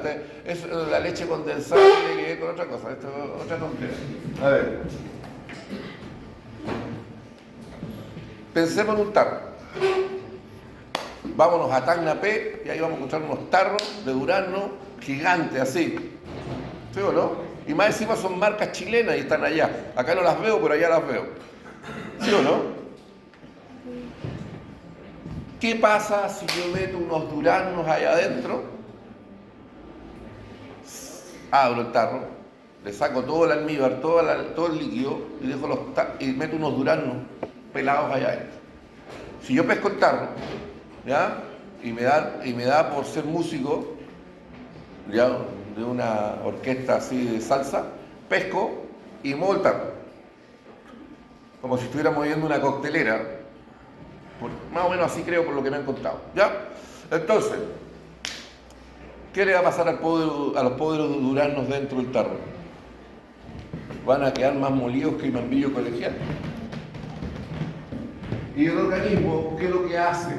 ver. Es la leche condensada tiene que ver con otra cosa. Esto es otra tontería. A ver. Pensemos en un tarro. Vámonos a Tacna P y ahí vamos a encontrar unos tarros de durazno gigantes así. ¿Sí o no? Y más encima son marcas chilenas y están allá. Acá no las veo, pero allá las veo. ¿Sí o no? ¿Qué pasa si yo meto unos duraznos allá adentro? Abro el tarro, le saco todo el almíbar, todo el líquido y meto unos duraznos pelados allá adentro. Si yo pesco el tarro, ¿ya? Y me da por ser músico, ¿ya? De una orquesta así de salsa, pesco y muevo el tarro. Como si estuviera moviendo una coctelera. Más o menos así creo por lo que me han contado. ¿Ya? Entonces, ¿qué le va a pasar a los pobres duraznos dentro del tarro? Van a quedar más molidos que el mambillo colegial. Y el organismo, ¿qué es lo que hace?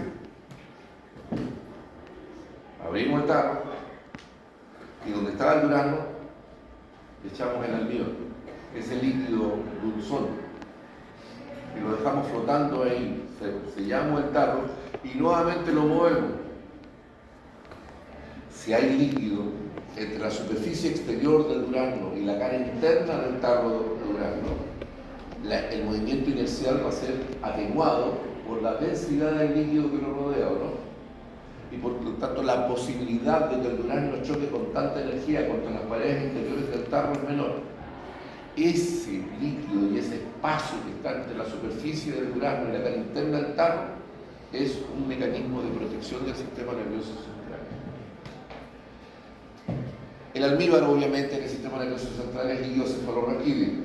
Abrimos el tarro y donde estaba el durazno le echamos el almíbar, ese líquido dulzón, y lo dejamos flotando ahí, sellamos el tarro y nuevamente lo movemos. Si hay líquido entre la superficie exterior del durazno y la cara interna del tarro de durazno, el movimiento inercial va a ser atenuado por la densidad del líquido que lo rodea, ¿no? Y por lo tanto la posibilidad de que el durazno choque con tanta energía contra las paredes interiores del tarro es menor. Ese líquido y ese espacio que está entre la superficie del durazno y la cara interna del tarro es un mecanismo de protección del sistema nervioso central. El almíbar, obviamente, en el sistema nervioso central es líquido cefalorraquídeo.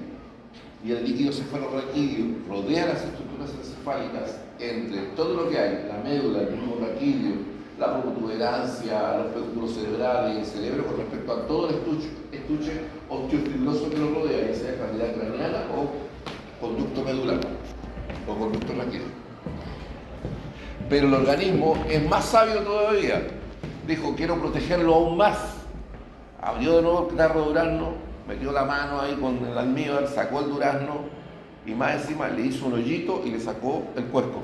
Y el líquido cefalorraquídeo rodea las estructuras encefálicas entre todo lo que hay, la médula, el mismo raquídeo, la protuberancia, los pedúnculos cerebrales y el cerebro con respecto a todo el estuche osteofibroso que lo rodea, ya sea cavidad craneana o conducto medular o conducto raquídeo. Pero el organismo es más sabio todavía. Dijo, quiero protegerlo aún más. Abrió de nuevo el tarro de durazno, metió la mano ahí con el almíbar, sacó el durazno y más encima le hizo un hoyito y le sacó el cuerpo.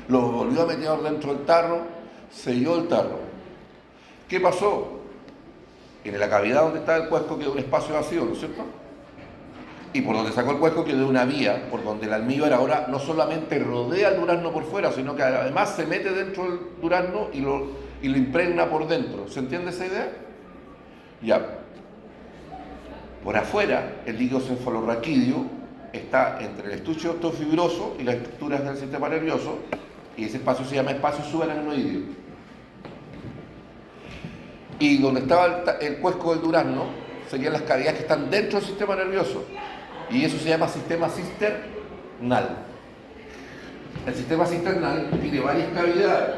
Lo volvió a meter dentro del tarro, selló el tarro. ¿Qué pasó? En la cavidad donde está el cuesco quedó un espacio vacío, ¿no es cierto? Y por donde sacó el cuesco quedó una vía, por donde el almíbar ahora no solamente rodea el durazno por fuera, sino que además se mete dentro del durazno y lo impregna por dentro. ¿Se entiende esa idea? Ya. Por afuera, el líquido cefalorraquídeo está entre el estuche osteofibroso y las estructuras del sistema nervioso, y ese espacio se llama espacio subaracnoideo. Y donde estaba el cuesco del durazno serían las cavidades que están dentro del sistema nervioso, y eso se llama sistema cisternal. El sistema cisternal tiene varias cavidades.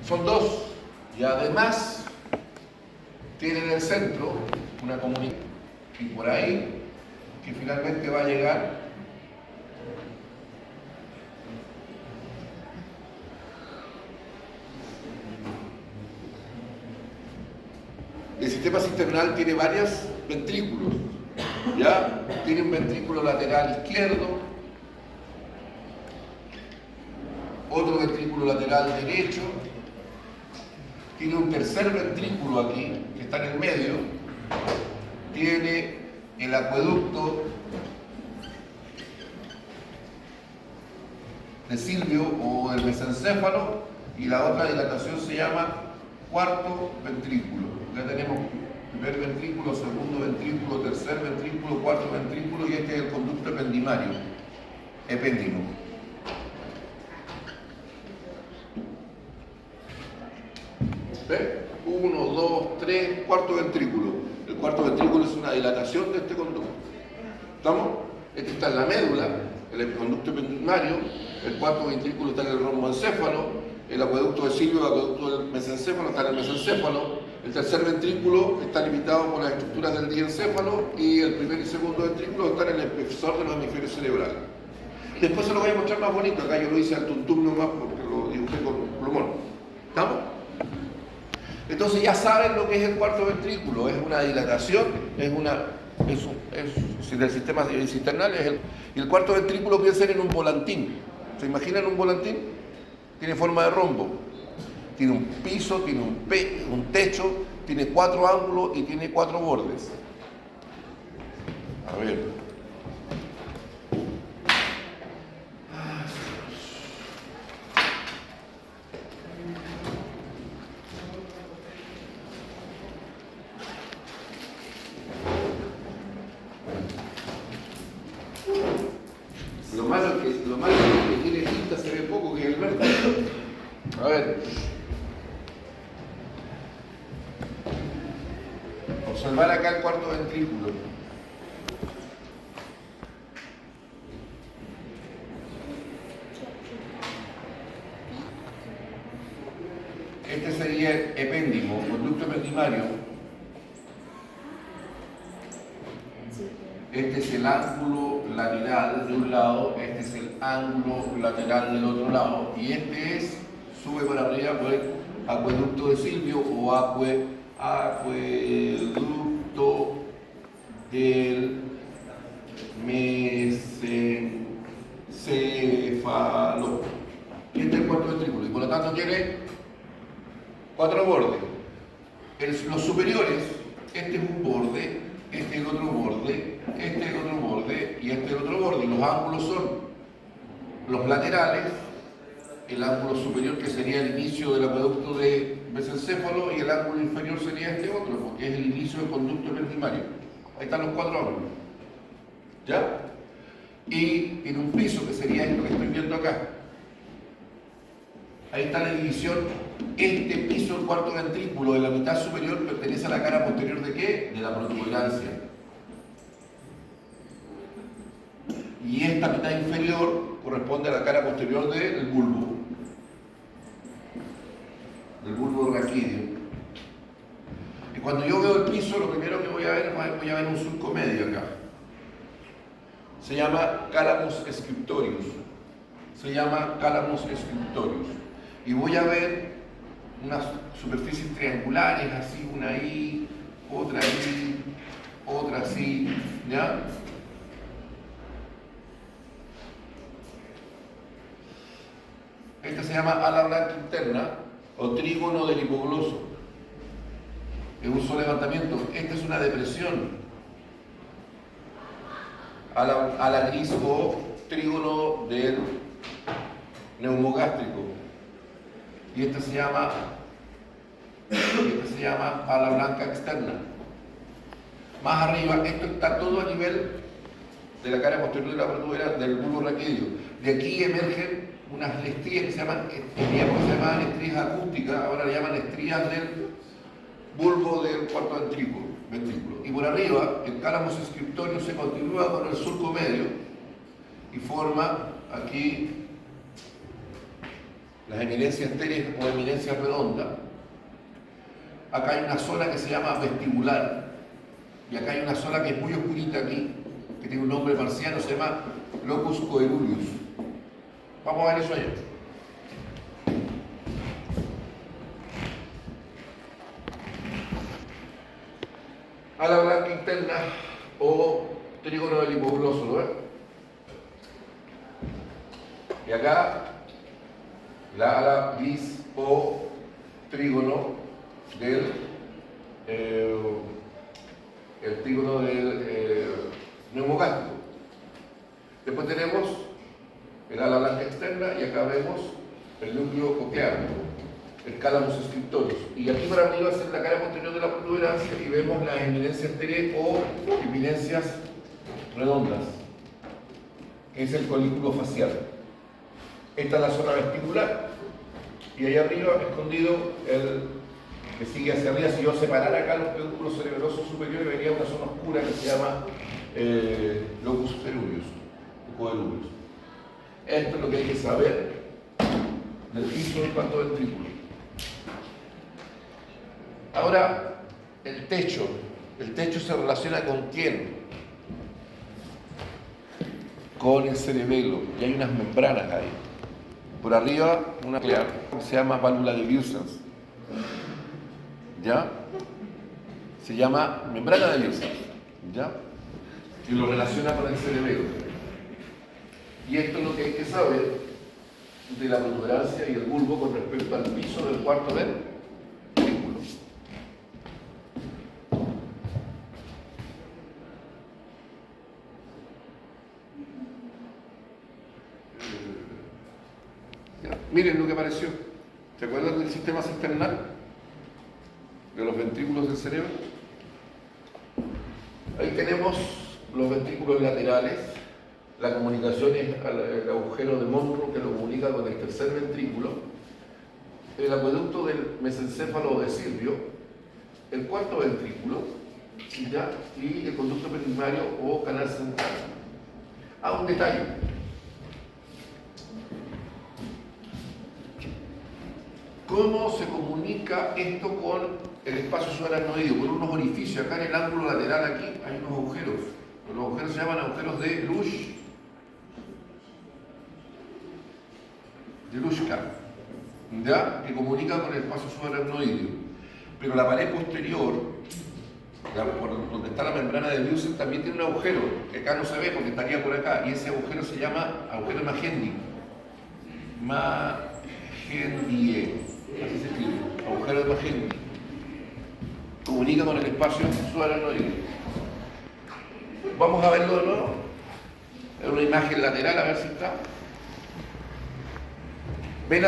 Son dos, y además tienen en el centro una comunidad, y por ahí que finalmente va a llegar sistema cisternal tiene varios ventrículos, ¿ya? Tiene un ventrículo lateral izquierdo, otro ventrículo lateral derecho, tiene un tercer ventrículo aquí, que está en el medio, tiene el acueducto de Silvio o el mesencéfalo, y la otra dilatación se llama cuarto ventrículo. Ya tenemos primer ventrículo, segundo ventrículo, tercer ventrículo, cuarto ventrículo, y este es el conducto ependimario, epéndimo. ¿Ve? 1, 2, 3, cuarto ventrículo. El cuarto ventrículo es una dilatación de este conducto. ¿Estamos? Este está en la médula, el conducto ependimario. El cuarto ventrículo está en el romboencéfalo. El acueducto de Silvio, el acueducto del mesencéfalo está en el mesencéfalo. El tercer ventrículo está limitado por las estructuras del diencéfalo, y el primer y segundo ventrículo están en el espesor de los hemisferios cerebrales. Después se lo voy a mostrar más bonito. Acá yo lo hice al tuntum nomás porque lo dibujé con plumón. ¿Estamos? Entonces ya saben lo que es el cuarto ventrículo. Es una dilatación, si del sistema cisternal y el cuarto ventrículo piensen en un volantín. ¿Se imaginan un volantín? Tiene forma de rombo. Tiene un piso, tiene un techo, tiene 4 ángulos y tiene 4 bordes. A ver. Lo malo es que tiene tinta, se ve poco, que es el verde. A ver. Observar acá el cuarto ventrículo. Este sería el epéndimo, conducto ependimario. Este es el ángulo lateral de un lado, este es el ángulo lateral del otro lado, y este es, sube para arriba, pues, acueducto de Silvio o acueducto del mesencéfalo. Este es el cuarto ventrículo, y por lo tanto tiene 4 bordes. Los superiores, este es un borde, este es el otro borde, este es el otro borde y este es el otro borde. Y los ángulos son los laterales, el ángulo superior que sería el inicio del acueducto de mesencéfalo, y el ángulo inferior sería este otro, porque es el inicio del conducto ependimario. Ahí están los 4 ángulos. ¿Ya? Y tiene un piso que sería esto que estoy viendo acá. Ahí está la división. Este piso, el cuarto ventrículo de la mitad superior, pertenece a la cara posterior ¿de qué? De la protuberancia. Y esta mitad inferior corresponde a la cara posterior del bulbo raquídeo. Y cuando yo veo el piso, lo primero que voy a ver un surco medio acá. Se llama calamus scriptorius. Y voy a ver unas superficies triangulares, así, una ahí, otra así, ¿ya? Esta se llama ala blanca interna o trígono del hipogloso. Es un solo levantamiento. Esta es una depresión. Ala gris o trígono del neumogástrico. Y esta se llama ala blanca externa. Más arriba, esto está todo a nivel de la cara posterior de la protubera del bulbo raquídeo. De aquí emergen unas estrías que se llamaban estrías acústicas, ahora le llaman estrías del bulbo del cuarto ventrículo. Y por arriba, el calamus scriptorius se continúa con el surco medio y forma aquí las eminencias estéreas o eminencias redondas. Acá hay una zona que se llama vestibular, y acá hay una zona que es muy oscurita aquí, que tiene un nombre marciano, se llama locus coeruleus. Vamos a ver eso allá. ala blanca interna o trígono del hipogloso, ¿no ves? Y acá la ala gris o trígono del el trígono del neumogástrico. Después tenemos el ala blanca externa y acá vemos el núcleo coclear, el cálamo scriptorius. Y aquí para arriba es la cara posterior de la protuberancia y vemos las eminencias arteriales o eminencias redondas, que es el colículo facial. Esta es la zona vestibular y ahí arriba escondido el que sigue hacia arriba. Si yo separara acá los pedúnculos cerebrosos superiores, vería una zona oscura que se llama locus ceruleus, coeluleus. Esto es lo que hay que saber del piso del cuarto ventrículo. Ahora, el techo se relaciona con quién? Con el cerebelo, y hay unas membranas ahí. Por arriba, una nuclear que se llama válvula de Wilson. ¿Ya? Se llama membrana de Wilson. ¿Ya? Que lo relaciona con el cerebelo. Y esto es lo que hay que saber de la protuberancia y el bulbo con respecto al piso del cuarto ventrículo. Miren lo que apareció. ¿Se acuerdan del sistema cisternal? De los ventrículos del cerebro. Ahí tenemos los ventrículos laterales. La comunicación es el agujero de Monro que lo comunica con el tercer ventrículo. El acueducto del mesencéfalo de Silvio. El cuarto ventrículo. ¿Ya? Y el conducto primario o canal central. Un detalle. ¿Cómo se comunica esto con el espacio subaracnoideo? Por unos orificios. Acá en el ángulo lateral aquí hay unos agujeros. Los agujeros se llaman agujeros de Luschka, ¿ya? Que comunica con el espacio subaracnoideo. Pero la pared posterior, por donde está la membrana de Wilson, también tiene un agujero, que acá no se ve porque estaría por acá, y ese agujero se llama agujero Magendie. Magendie, así se escribe, agujero de Magendie. Comunica con el espacio subaracnoideo. Vamos a verlo de nuevo. Es una imagen lateral, a ver si está. ¿Ven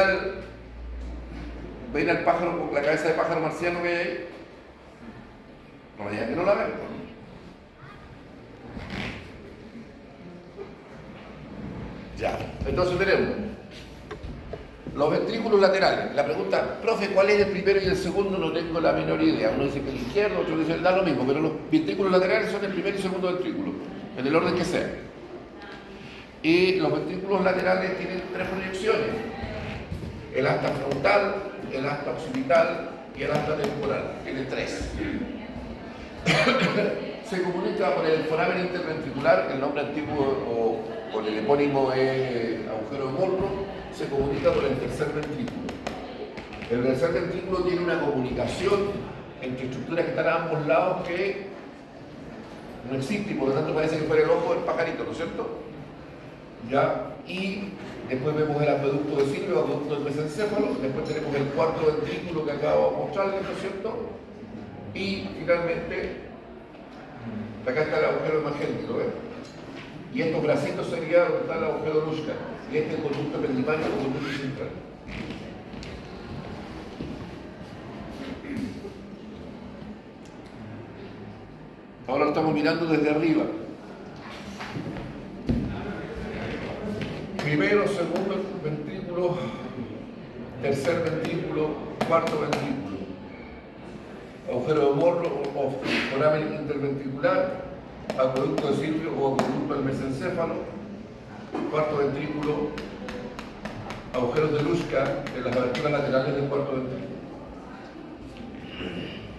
al pájaro, la cabeza de pájaro marciano que hay ahí? No me digan que no la ven. Ya. Entonces tenemos los ventrículos laterales. La pregunta, profe, ¿cuál es el primero y el segundo? No tengo la menor idea. Uno dice que el izquierdo, otro dice que da lo mismo, pero los ventrículos laterales son el primer y segundo ventrículo, en el orden que sea. Y los ventrículos laterales tienen tres proyecciones: el asta frontal, el asta occipital y el asta temporal. Tiene tres. Se comunica con el foramen interventricular, el nombre antiguo o con el epónimo es agujero de Monro. Se comunica con el tercer ventrículo. El tercer ventrículo tiene una comunicación entre estructuras que están a ambos lados que no existe y por lo tanto parece que fuera el ojo del pajarito, ¿no es cierto? ¿Ya? Y después vemos el acueducto de Silvio, el acueducto del mesencéfalo, después tenemos el cuarto ventrículo que acabo de mostrarles, ¿no es cierto? Y finalmente, acá está el agujero de Magendie, ¿lo ven? Y estos bracitos sería donde está el agujero de Luschka. Y este es el conducto ependimario o conducto central. Ahora lo estamos mirando desde arriba. Primero, segundo ventrículo, tercer ventrículo, cuarto ventrículo. Agujero de Monro o foramen interventricular, acueducto de Silvio o acueducto del mesencéfalo, cuarto ventrículo, agujeros de Luschka en las aberturas laterales del cuarto ventrículo.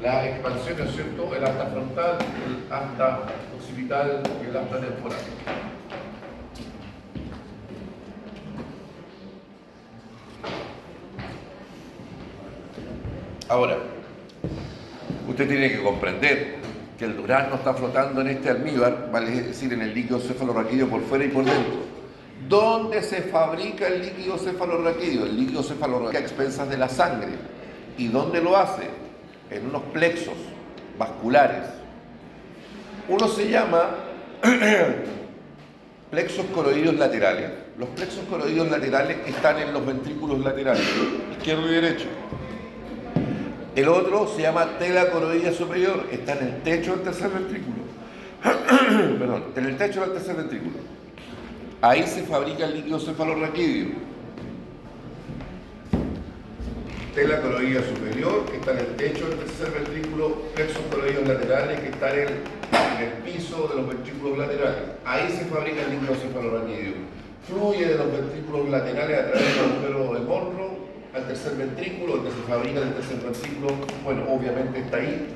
Las expansiones, ¿cierto? El asta frontal, el asta occipital y el asta temporal. Ahora, usted tiene que comprender que el durazno está flotando en este almíbar, vale decir, en el líquido cefalorraquídeo por fuera y por dentro. ¿Dónde se fabrica el líquido cefalorraquídeo? El líquido cefalorraquídeo a expensas de la sangre. ¿Y dónde lo hace? En unos plexos vasculares. Uno se llama plexos coroideos laterales. Los plexos coroideos laterales están en los ventrículos laterales, izquierdo y derecho. El otro se llama tela coroidea superior, está en el techo del tercer ventrículo. Perdón, en el techo del tercer ventrículo. Ahí se fabrica el líquido cefalorraquídeo. Tela coroidea superior, que está en el techo del tercer ventrículo, plexos coroideos laterales, que están en el piso de los ventrículos laterales. Ahí se fabrica el líquido cefalorraquídeo. Fluye de los ventrículos laterales a través del agujero de Monro al tercer ventrículo, donde se fabrica el tercer ventrículo, bueno, obviamente está ahí.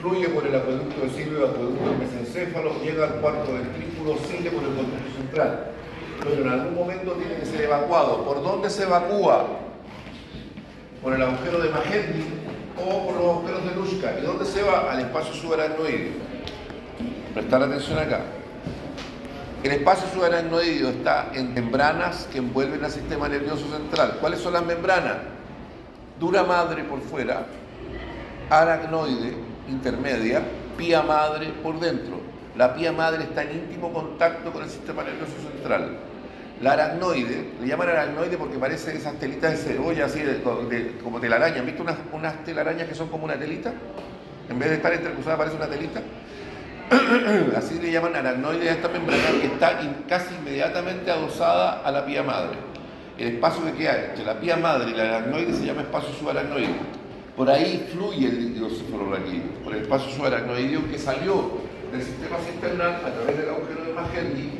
Fluye por el acueducto de Silvio, acueducto del mesencéfalo, llega al cuarto ventrículo, sigue por el conducto central. Pero en algún momento tiene que ser evacuado. ¿Por dónde se evacúa? Por el agujero de Magendie o por los agujeros de Luschka. ¿Y dónde se va? Al espacio subaracnoideo. Prestar atención acá. El espacio subaracnoideo está en membranas que envuelven al sistema nervioso central. ¿Cuáles son las membranas? Dura madre por fuera, aracnoide intermedia, pía madre por dentro. La pía madre está en íntimo contacto con el sistema nervioso central. La aracnoide, le llaman aracnoide porque parecen esas telitas de cebolla, así como telaraña. ¿Han visto unas telarañas que son como una telita? En vez de estar entrecruzadas parece una telita. Así le llaman aracnoide a esta membrana que está casi inmediatamente adosada a la pía madre. El espacio que queda entre la pía madre y la aracnoide se llama espacio subaracnoideo. Por ahí fluye el líquido cefalorraquídeo, por el espacio subaracnoideo que salió del sistema cisternal a través del agujero de Magendie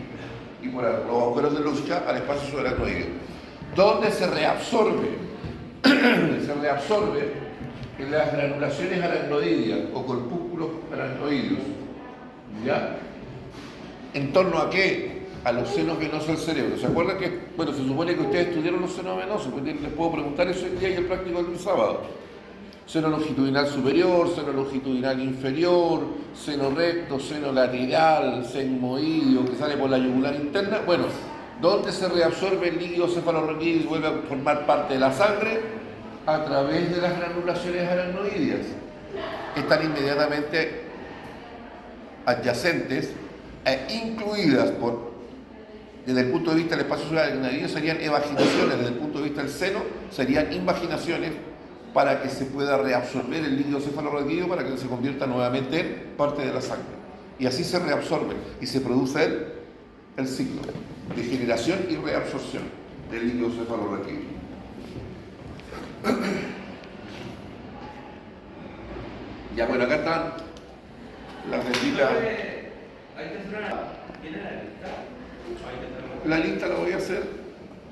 y por los agujeros de Luschka al espacio subaracnoideo. ¿Dónde se reabsorbe? Se reabsorbe en las granulaciones aracnoideas o corpúsculos aracnoideos. ¿Ya? ¿En torno a qué? A los senos venosos del cerebro. ¿Se acuerdan que, bueno, se supone que ustedes estudiaron los senos venosos? Pues les puedo preguntar eso hoy día y el práctico del sábado. Seno longitudinal superior, seno longitudinal inferior, seno recto, seno lateral, sigmoideo que sale por la yugular interna. Bueno, ¿dónde se reabsorbe el líquido cefalorraquídeo y vuelve a formar parte de la sangre? A través de las granulaciones aracnoideas, que están inmediatamente adyacentes e incluidas desde el punto de vista del espacio subaracnoideo serían evaginaciones, desde el punto de vista del seno serían invaginaciones para que se pueda reabsorber el líquido cefalorraquídeo para que se convierta nuevamente en parte de la sangre. Y así se reabsorbe y se produce el ciclo de generación y reabsorción del líquido cefalorraquídeo. Ya, bueno, acá están las renditas. ¿Tiene la lista? La lista la voy a hacer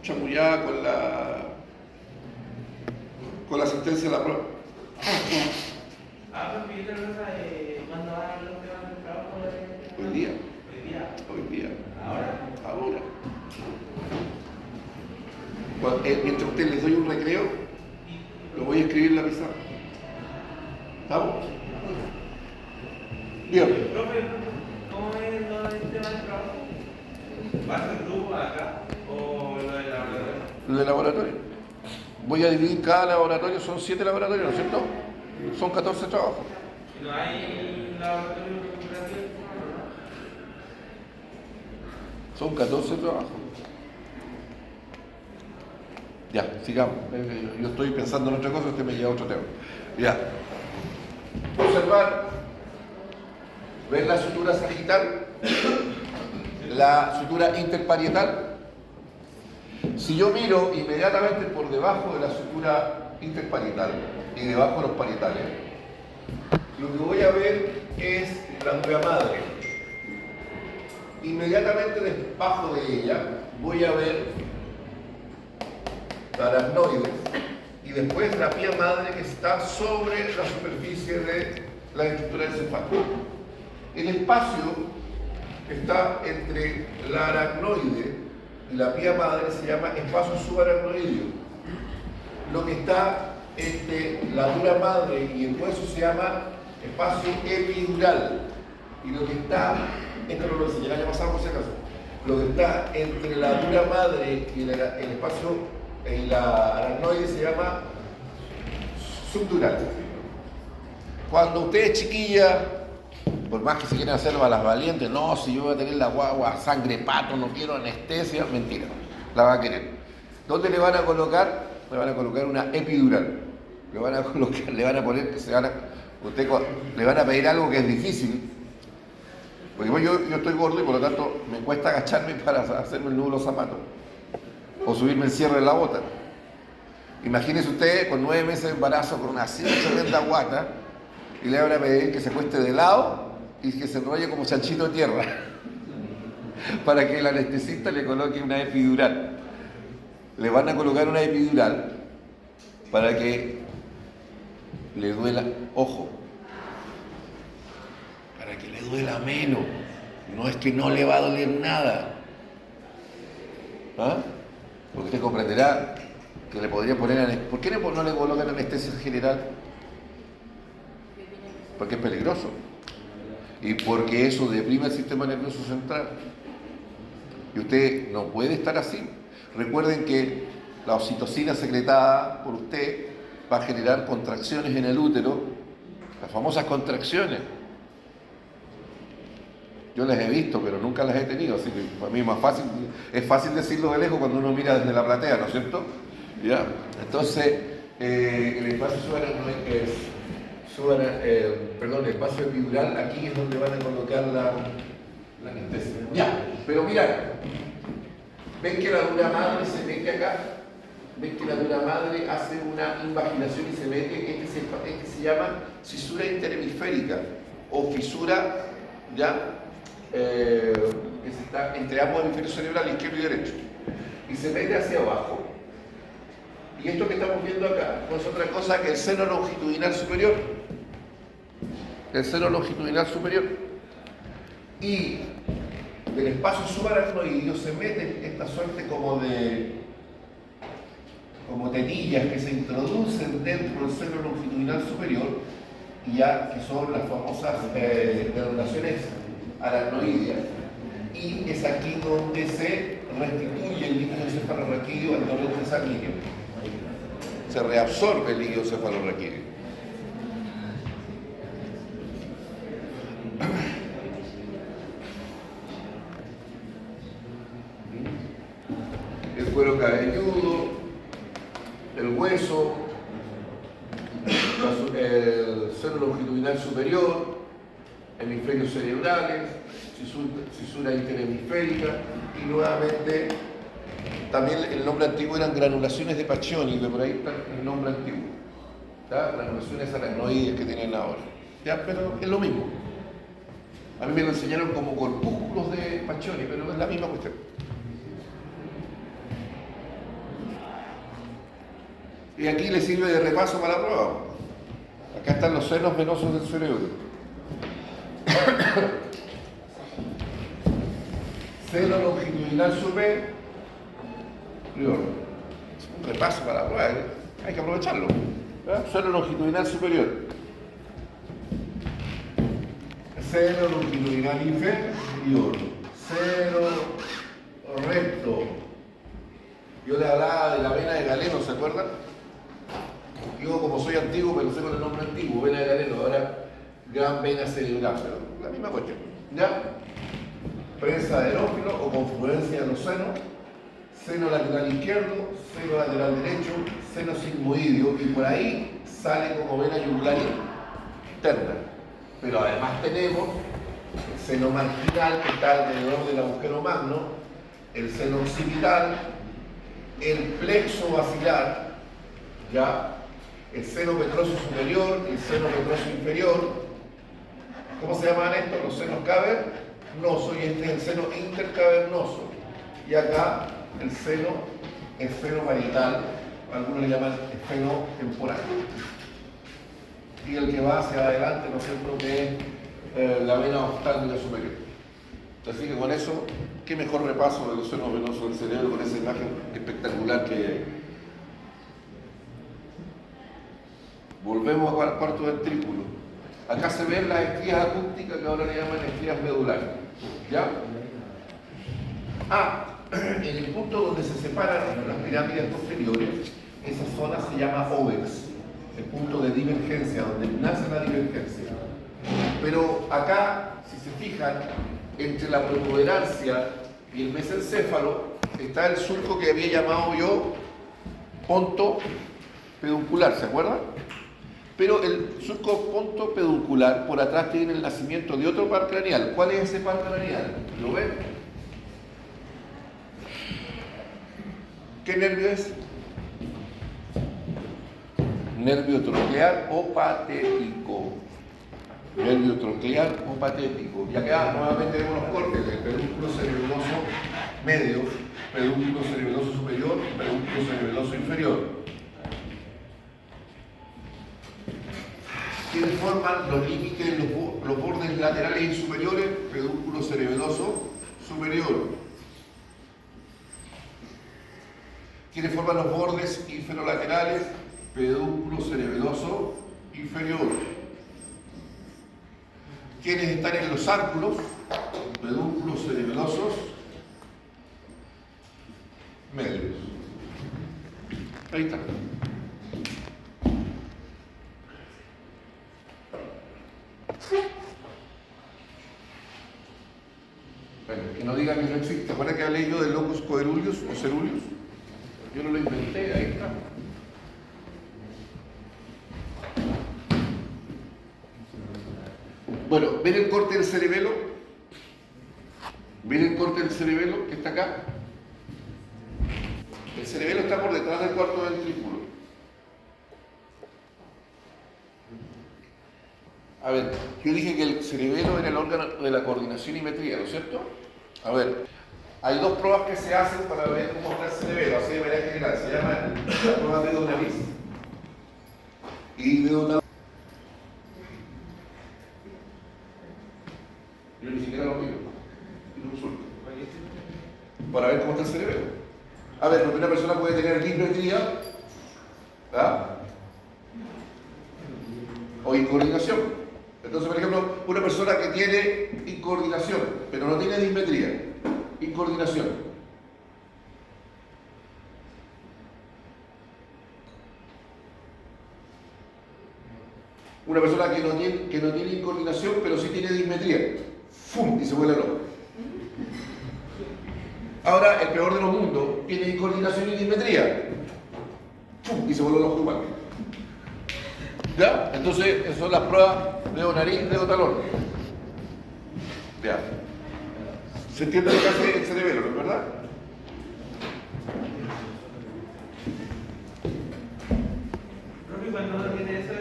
chamullada con la asistencia de la prueba. Pues yo creo que cuando hagan los temas del trabajo de... Hoy día. Hoy día. ¿Ahora? Mientras ustedes les doy un recreo, lo voy a escribir en la pizarra. ¿Estamos? Dígame. Profe, ¿cómo es lo del tema del trabajo? ¿Va a ser grupo acá o lo del laboratorio? Lo del laboratorio. Voy a dividir cada laboratorio, son 7 laboratorios, ¿no es cierto? Son 14 trabajos. ¿No hay laboratorio cooperativo? Son 14 trabajos. Ya, sigamos. Yo estoy pensando en otra cosa, usted me lleva a otro tema. Ya. Observar. Ver la sutura sagital, la sutura interparietal. Si yo miro inmediatamente por debajo de la sutura interparietal y debajo de los parietales, lo que voy a ver es la dura madre. Inmediatamente debajo de ella voy a ver la aracnoides y después la pía madre que está sobre la superficie de la estructura encefálica. El espacio que está entre la aracnoide y la pía madre se llama espacio subaracnoideo. Lo que está entre la dura madre y el hueso se llama espacio epidural. Y lo que está, esto no lo enseñé el año pasado por si acaso, lo que está entre la dura madre y el espacio, y la aracnoide se llama subdural. Cuando usted es chiquilla, por más que se quieran hacer a las valientes, no, si yo voy a tener la guagua sangre pato, no quiero anestesia, mentira, la va a querer. ¿Dónde le van a colocar? Le van a colocar una epidural. Le van a colocar, le van a poner que le van a pedir algo que es difícil. Porque yo estoy gordo y por lo tanto me cuesta agacharme para hacerme el nudo de los zapatos. O subirme el cierre de la bota. Imagínese usted con 9 meses de embarazo con una así tremenda guata y le van a pedir que se cueste de lado y que se enrolle como chanchito de tierra para que el anestesista le coloque una epidural. Le van a colocar una epidural para que le duela, ojo, para que le duela menos. No es que no le va a doler nada. ¿Ah? Porque usted comprenderá que le podría poner anestesia. ¿Por qué no le colocan anestesia general? Porque es peligroso. Y porque eso deprime el sistema nervioso central. Y usted no puede estar así. Recuerden que la oxitocina secretada por usted va a generar contracciones en el útero, las famosas contracciones. Yo las he visto, pero nunca las he tenido, así que para mí es fácil decirlo de lejos cuando uno mira desde la platea, ¿no es cierto? ¿Ya? Entonces, el espacio el espacio epidural, aquí es donde van a colocar la anestesia. Ya, pero mira, ven que la dura madre se mete acá, ven que la dura madre hace una invaginación y se mete, este se llama fisura interhemisférica o fisura, ¿ya? Que está entre ambos hemisferios cerebrales, izquierdo y derecho, y se mete hacia abajo. Y esto que estamos viendo acá no es otra cosa que el seno longitudinal superior. El seno longitudinal superior. Y del espacio subaracnoideo se mete esta suerte como tetillas que se introducen dentro del seno longitudinal superior, y ya que son las famosas derogaciones aracnoideas. Y es aquí donde se restituye el líquido cefalorraquídeo al torrente sanguíneo. Se reabsorbe el líquido cefalorraquídeo. El cuero cabelludo, el hueso, el seno longitudinal superior, hemisferios cerebrales, fisura interhemisférica, y nuevamente también el nombre antiguo eran granulaciones de Paccioni, que por ahí está el nombre antiguo, ¿ya? Granulaciones aracnoides que tienen ahora, ¿ya? Pero es lo mismo. A mí me lo enseñaron como corpúsculos de Paccioni, pero es la misma cuestión. Y aquí le sirve de repaso para la prueba. Acá están los senos venosos del cerebro. Seno longitudinal superior. Un repaso para la prueba, ¿eh? Hay que aprovecharlo. Seno longitudinal superior. Seno longitudinal inferior. Seno recto. Yo les hablaba de la vena de Galeno, ¿se acuerdan? Yo como soy antiguo, pero sé con el nombre antiguo, vena de Galeno, ahora gran vena cerebral, pero la misma cuestión. ¿Ya? Prensa de aerófilo o confluencia de los senos, seno lateral izquierdo, seno lateral derecho, seno sigmoideo, y por ahí sale como vena yugular interna. Pero además tenemos el seno marginal, que está alrededor del agujero magno, el seno occipital, el plexo basilar, ¿ya? El seno petroso superior, el seno petroso inferior. ¿Cómo se llaman estos? Los senos cavernosos, y este es el seno intercavernoso. Y acá el seno parietal, algunos le llaman esfeno temporal. Y el que va hacia adelante, ¿no es cierto?, que es la vena oftálmica superior. Así que con eso, qué mejor repaso de los senos venosos del cerebro con esa imagen espectacular que hay. Volvemos al cuarto ventrículo. Acá se ven las estrías acústicas que ahora le llaman estrías medulares. ¿Ya? En el punto donde se separan las pirámides posteriores, esa zona se llama óvex, el punto de divergencia, donde nace la divergencia. Pero acá, si se fijan, entre la protuberancia y el mesencéfalo está el surco que había llamado yo ponto peduncular, ¿se acuerdan? Pero el surco ponto peduncular por atrás tiene el nacimiento de otro par craneal. ¿Cuál es ese par craneal? ¿Lo ven? ¿Qué nervio es? Nervio troclear o patético. Nervio troclear o patético. Y acá nuevamente vemos los cortes del pedúnculo cerebeloso medio, pedúnculo cerebeloso superior y pedúnculo cerebeloso inferior. ¿Quiénes forman los límites, los bordes laterales y superiores? Pedúnculo cerebeloso superior. ¿Quiénes forman los bordes inferolaterales? Pedúnculo cerebeloso inferior. ¿Quiénes están en los ángulos? Pedúnculos cerebelosos medios. Ahí está. Bueno, que no digan que no existe. ¿Recuerda que hablé yo del locus coeruleus o ceruleus? Yo no lo inventé, ahí está. Bueno, ¿ven el corte del cerebelo? ¿Ven el corte del cerebelo que está acá? El cerebelo está por detrás del cuarto ventrículo. A ver, yo dije que el cerebelo era el órgano de la coordinación y metría, ¿no es cierto? A ver, hay dos pruebas que se hacen para ver cómo está el cerebelo, así de manera general. Se llama la prueba de dedo-nariz y dedo-nariz. Yo ni siquiera lo miro, y lo suelto. Para ver cómo está el cerebelo. A ver, porque una persona puede tener dismetría, ¿ah? O incoordinación. Entonces, por ejemplo, una persona que tiene incoordinación, pero no tiene dismetría, incoordinación. Una persona que no tiene incoordinación, pero sí tiene dismetría. ¡Fum! Y se vuelve loco. Ahora, el peor de los mundos tiene incoordinación y dismetría. ¡Fum! Y se vuelve loco igual. ¿Ya? Entonces, esas son las pruebas dedo nariz, dedo talón. Ya. ¿Se entiende lo que hace el cerebelo, no es verdad? Cuando uno tiene eso,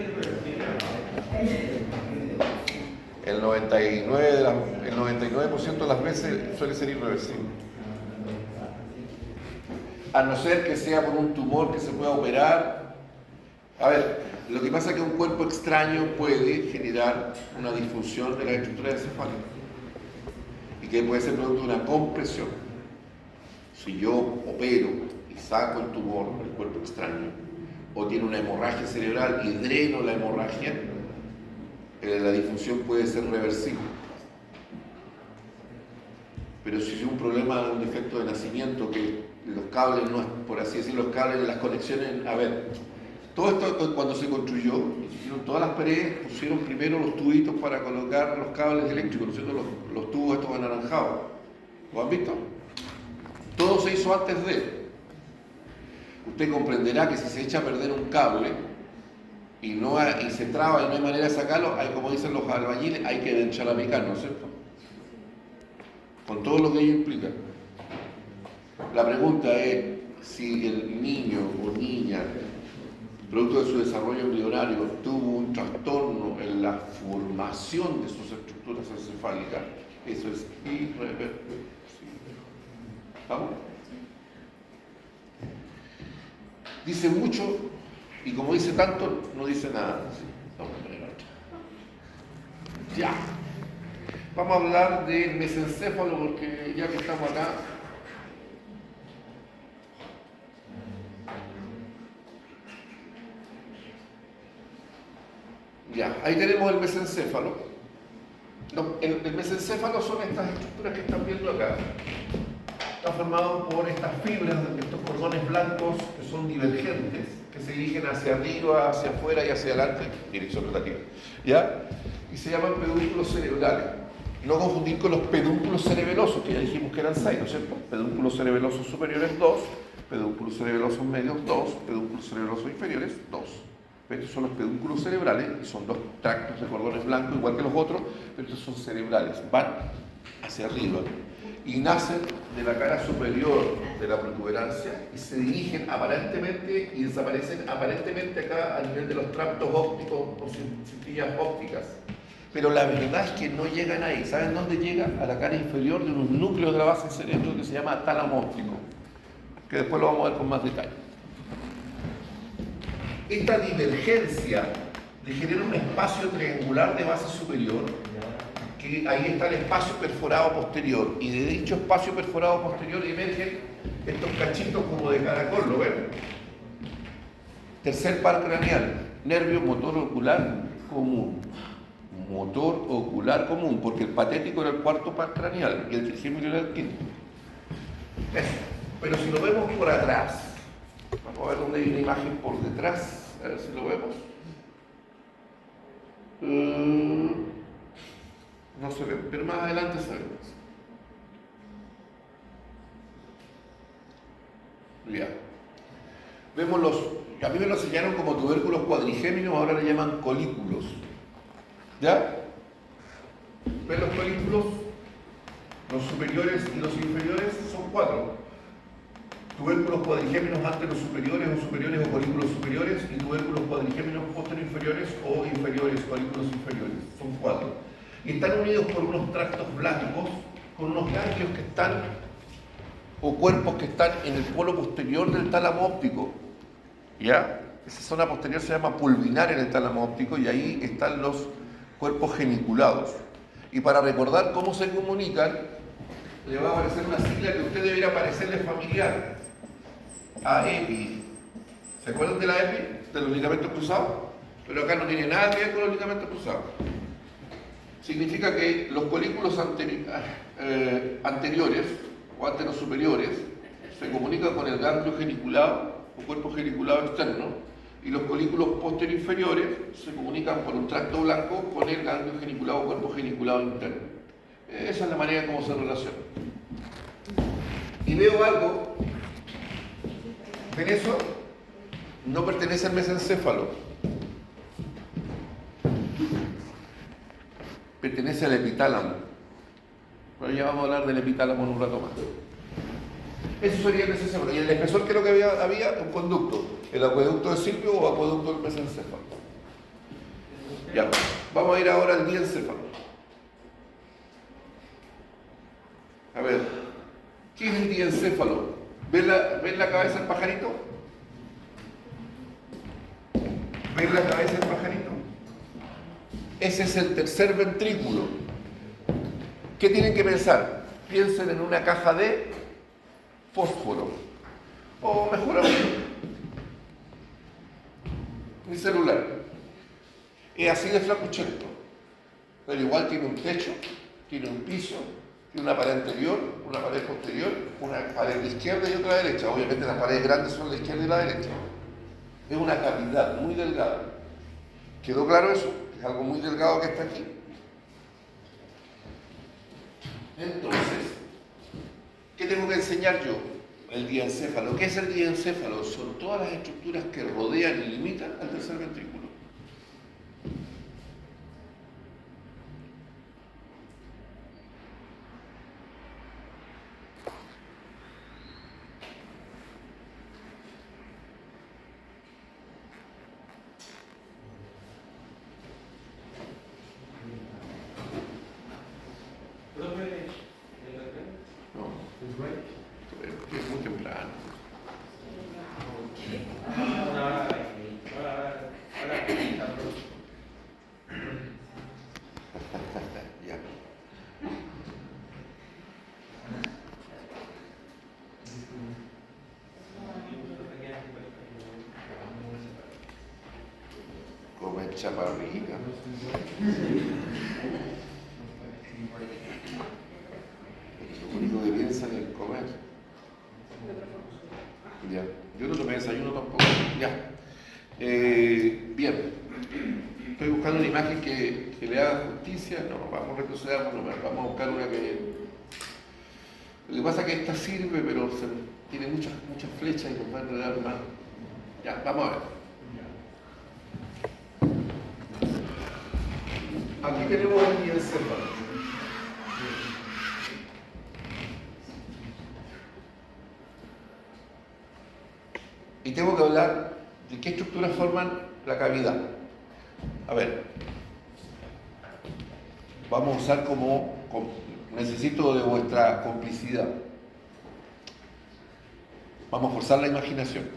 El 99% de las veces suele ser irreversible. A no ser que sea por un tumor que se pueda operar. A ver, lo que pasa es que un cuerpo extraño puede generar una disfunción de la estructura encefálica y que puede ser producto de una compresión. Si yo opero y saco el tumor del cuerpo extraño o tiene una hemorragia cerebral y dreno la hemorragia, la disfunción puede ser reversible. Pero si es un problema, un defecto de nacimiento, que los cables, no, por así decirlo, los cables de las conexiones, a ver, todo esto cuando se construyó, hicieron todas las paredes, pusieron primero los tubitos para colocar los cables eléctricos, ¿no es cierto? Los tubos estos anaranjados. ¿Lo han visto? Todo se hizo antes de. Usted comprenderá que si se echa a perder un cable y se traba y no hay manera de sacarlo, hay, como dicen los albañiles, hay que enchalapicar, ¿no es cierto? Con todo lo que ello implica. La pregunta es si el niño o niña, producto de su desarrollo embrionario, tuvo un trastorno en la formación de sus estructuras encefálicas, eso es irreversible. ¿Estamos? Dice mucho y como dice tanto, no dice nada. Vamos a poner otra. Ya. Vamos a hablar del mesencéfalo porque ya que estamos acá. Ya. ahí tenemos el mesencéfalo. El mesencéfalo son estas estructuras que están viendo acá. Está formado por estas fibras, estos cordones blancos que son divergentes, que se dirigen hacia arriba, hacia afuera y hacia adelante, dirección rotativa. ¿Ya? Y se llaman pedúnculos cerebrales. No confundir con los pedúnculos cerebelosos, que ya dijimos que eran 6, ¿no es cierto? Pedúnculos cerebelosos superiores 2, pedúnculos cerebelosos medios 2, pedúnculos cerebelosos inferiores 2. Estos son los pedúnculos cerebrales y son dos tractos de cordones blancos, igual que los otros, pero estos son cerebrales, van hacia arriba y nacen de la cara superior de la protuberancia y se dirigen aparentemente y desaparecen aparentemente acá a nivel de los tractos ópticos o cintillas ópticas. Pero la verdad es que no llegan ahí. ¿Saben dónde llega? A la cara inferior de unos núcleos de la base del cerebro que se llama tálamo óptico, que después lo vamos a ver con más detalle. Esta divergencia le genera un espacio triangular de base superior, que ahí está el espacio perforado posterior, y de dicho espacio perforado posterior emergen estos cachitos como de caracol, ¿lo ven? Tercer par craneal, nervio motor ocular común. Motor ocular común, porque el patético era el cuarto par craneal y el trigémino era el quinto. Eso. Pero si lo vemos por atrás, vamos a ver dónde hay una imagen por detrás, a ver si lo vemos. No se ve, pero más adelante se ve. Ya. Vemos a mí me lo enseñaron como tubérculos cuadrigéminos, ahora le llaman colículos. ¿Ya? ¿Ven los colículos? Los superiores y los inferiores son 4. Tubérculos cuadrigéminos anterosuperiores o superiores o colículos superiores y tubérculos cuadrigéminos posteroinferiores o inferiores, colículos inferiores. Son 4. Y están unidos por unos tractos blancos con unos ganglios que están, o cuerpos que están en el polo posterior del tálamo óptico. ¿Ya? Esa zona posterior se llama pulvinar en el tálamo óptico y ahí están los cuerpos geniculados. Y para recordar cómo se comunican, le va a aparecer una sigla que a usted debería parecerle familiar. AEPI. ¿Se acuerdan de la EPI? De los ligamentos cruzados. Pero acá no tiene nada que ver con los ligamentos cruzados. Significa que los colículos anteriores o anterosuperiores se comunican con el ganglio geniculado o cuerpo geniculado externo, y los colículos posterior-inferiores se comunican por un tracto blanco con el ganglio geniculado o cuerpo geniculado interno. Esa es la manera como se relacionan. Y veo algo, ¿ven eso? No pertenece al mesencéfalo, pertenece al epitálamo. Pero ya vamos a hablar del epitálamo en un rato más. Eso sería el mesencéfalo. Y el espesor, creo que había un conducto, el acueducto de Silvio o acueducto del mesencéfalo. Ya, vamos a ir ahora al diencéfalo. A ver, ¿qué es el diencéfalo? ¿Ven la cabeza del pajarito? ¿Ven la cabeza del pajarito? Ese es el tercer ventrículo. ¿Qué tienen que pensar? Piensen en una caja de fósforo. O mejor aún, mi celular. Es así de flacuchento. Pero igual tiene un techo, tiene un piso, tiene una pared anterior, una pared posterior, una pared de izquierda y otra derecha. Obviamente las paredes grandes son la izquierda y la derecha. Es una cavidad muy delgada. ¿Quedó claro eso? Es algo muy delgado que está aquí. Entonces, ¿qué tengo que enseñar yo? El diencéfalo. ¿Qué es el diencéfalo? Son todas las estructuras que rodean y limitan al tercer ventrículo. Es muy temprano. Ya. Come chaparrita. Lo único que piensan es comer. Ya. Yo no tomé desayuno tampoco. Ya. Bien. Estoy buscando una imagen que le haga justicia. No, vamos a retroceder, vamos a buscar una que... Lo que pasa es que esta sirve, pero tiene muchas flechas y nos va a enredar más. Ya, vamos a ver. Aquí tenemos el encéfalo. Y tengo que hablar de qué estructuras forman la cavidad. A ver, vamos a usar necesito de vuestra complicidad. Vamos a forzar la imaginación.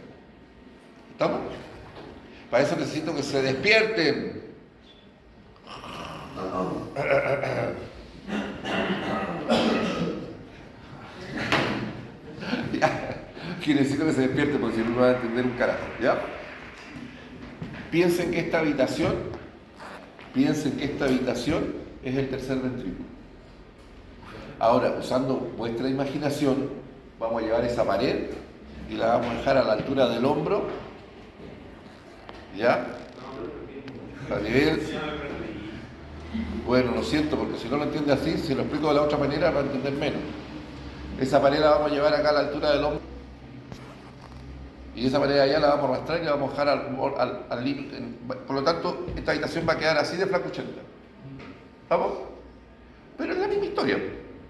¿Estamos? Para eso necesito que se despierten. Ya. Que necesito que se despierten porque si no van a entender un carajo. ¿Ya? Piensen que esta habitación es el tercer ventrículo. Ahora, usando vuestra imaginación, vamos a llevar esa pared y la vamos a dejar a la altura del hombro. ¿Ya? A nivel... Bueno, lo siento, porque si no lo entiende así, si lo explico de la otra manera, va a entender menos. Esa pared la vamos a llevar acá a la altura del hombro. Y esa pared allá la vamos a arrastrar y la vamos a dejar al límite. Por lo tanto, esta habitación va a quedar así de flacuchenta. ¿Vamos? Pero es la misma historia.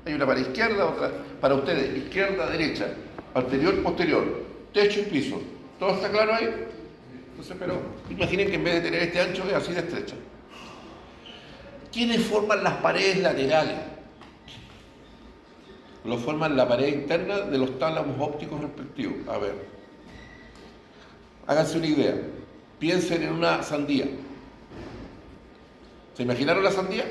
Hay una pared izquierda, otra para ustedes, izquierda, derecha, anterior, posterior, techo y piso. ¿Todo está claro ahí? Entonces, pero imaginen que en vez de tener este ancho es así de estrecha. ¿Quiénes forman las paredes laterales? Lo forman la pared interna de los tálamos ópticos respectivos. A ver, háganse una idea. Piensen en una sandía. ¿Se imaginaron la sandía?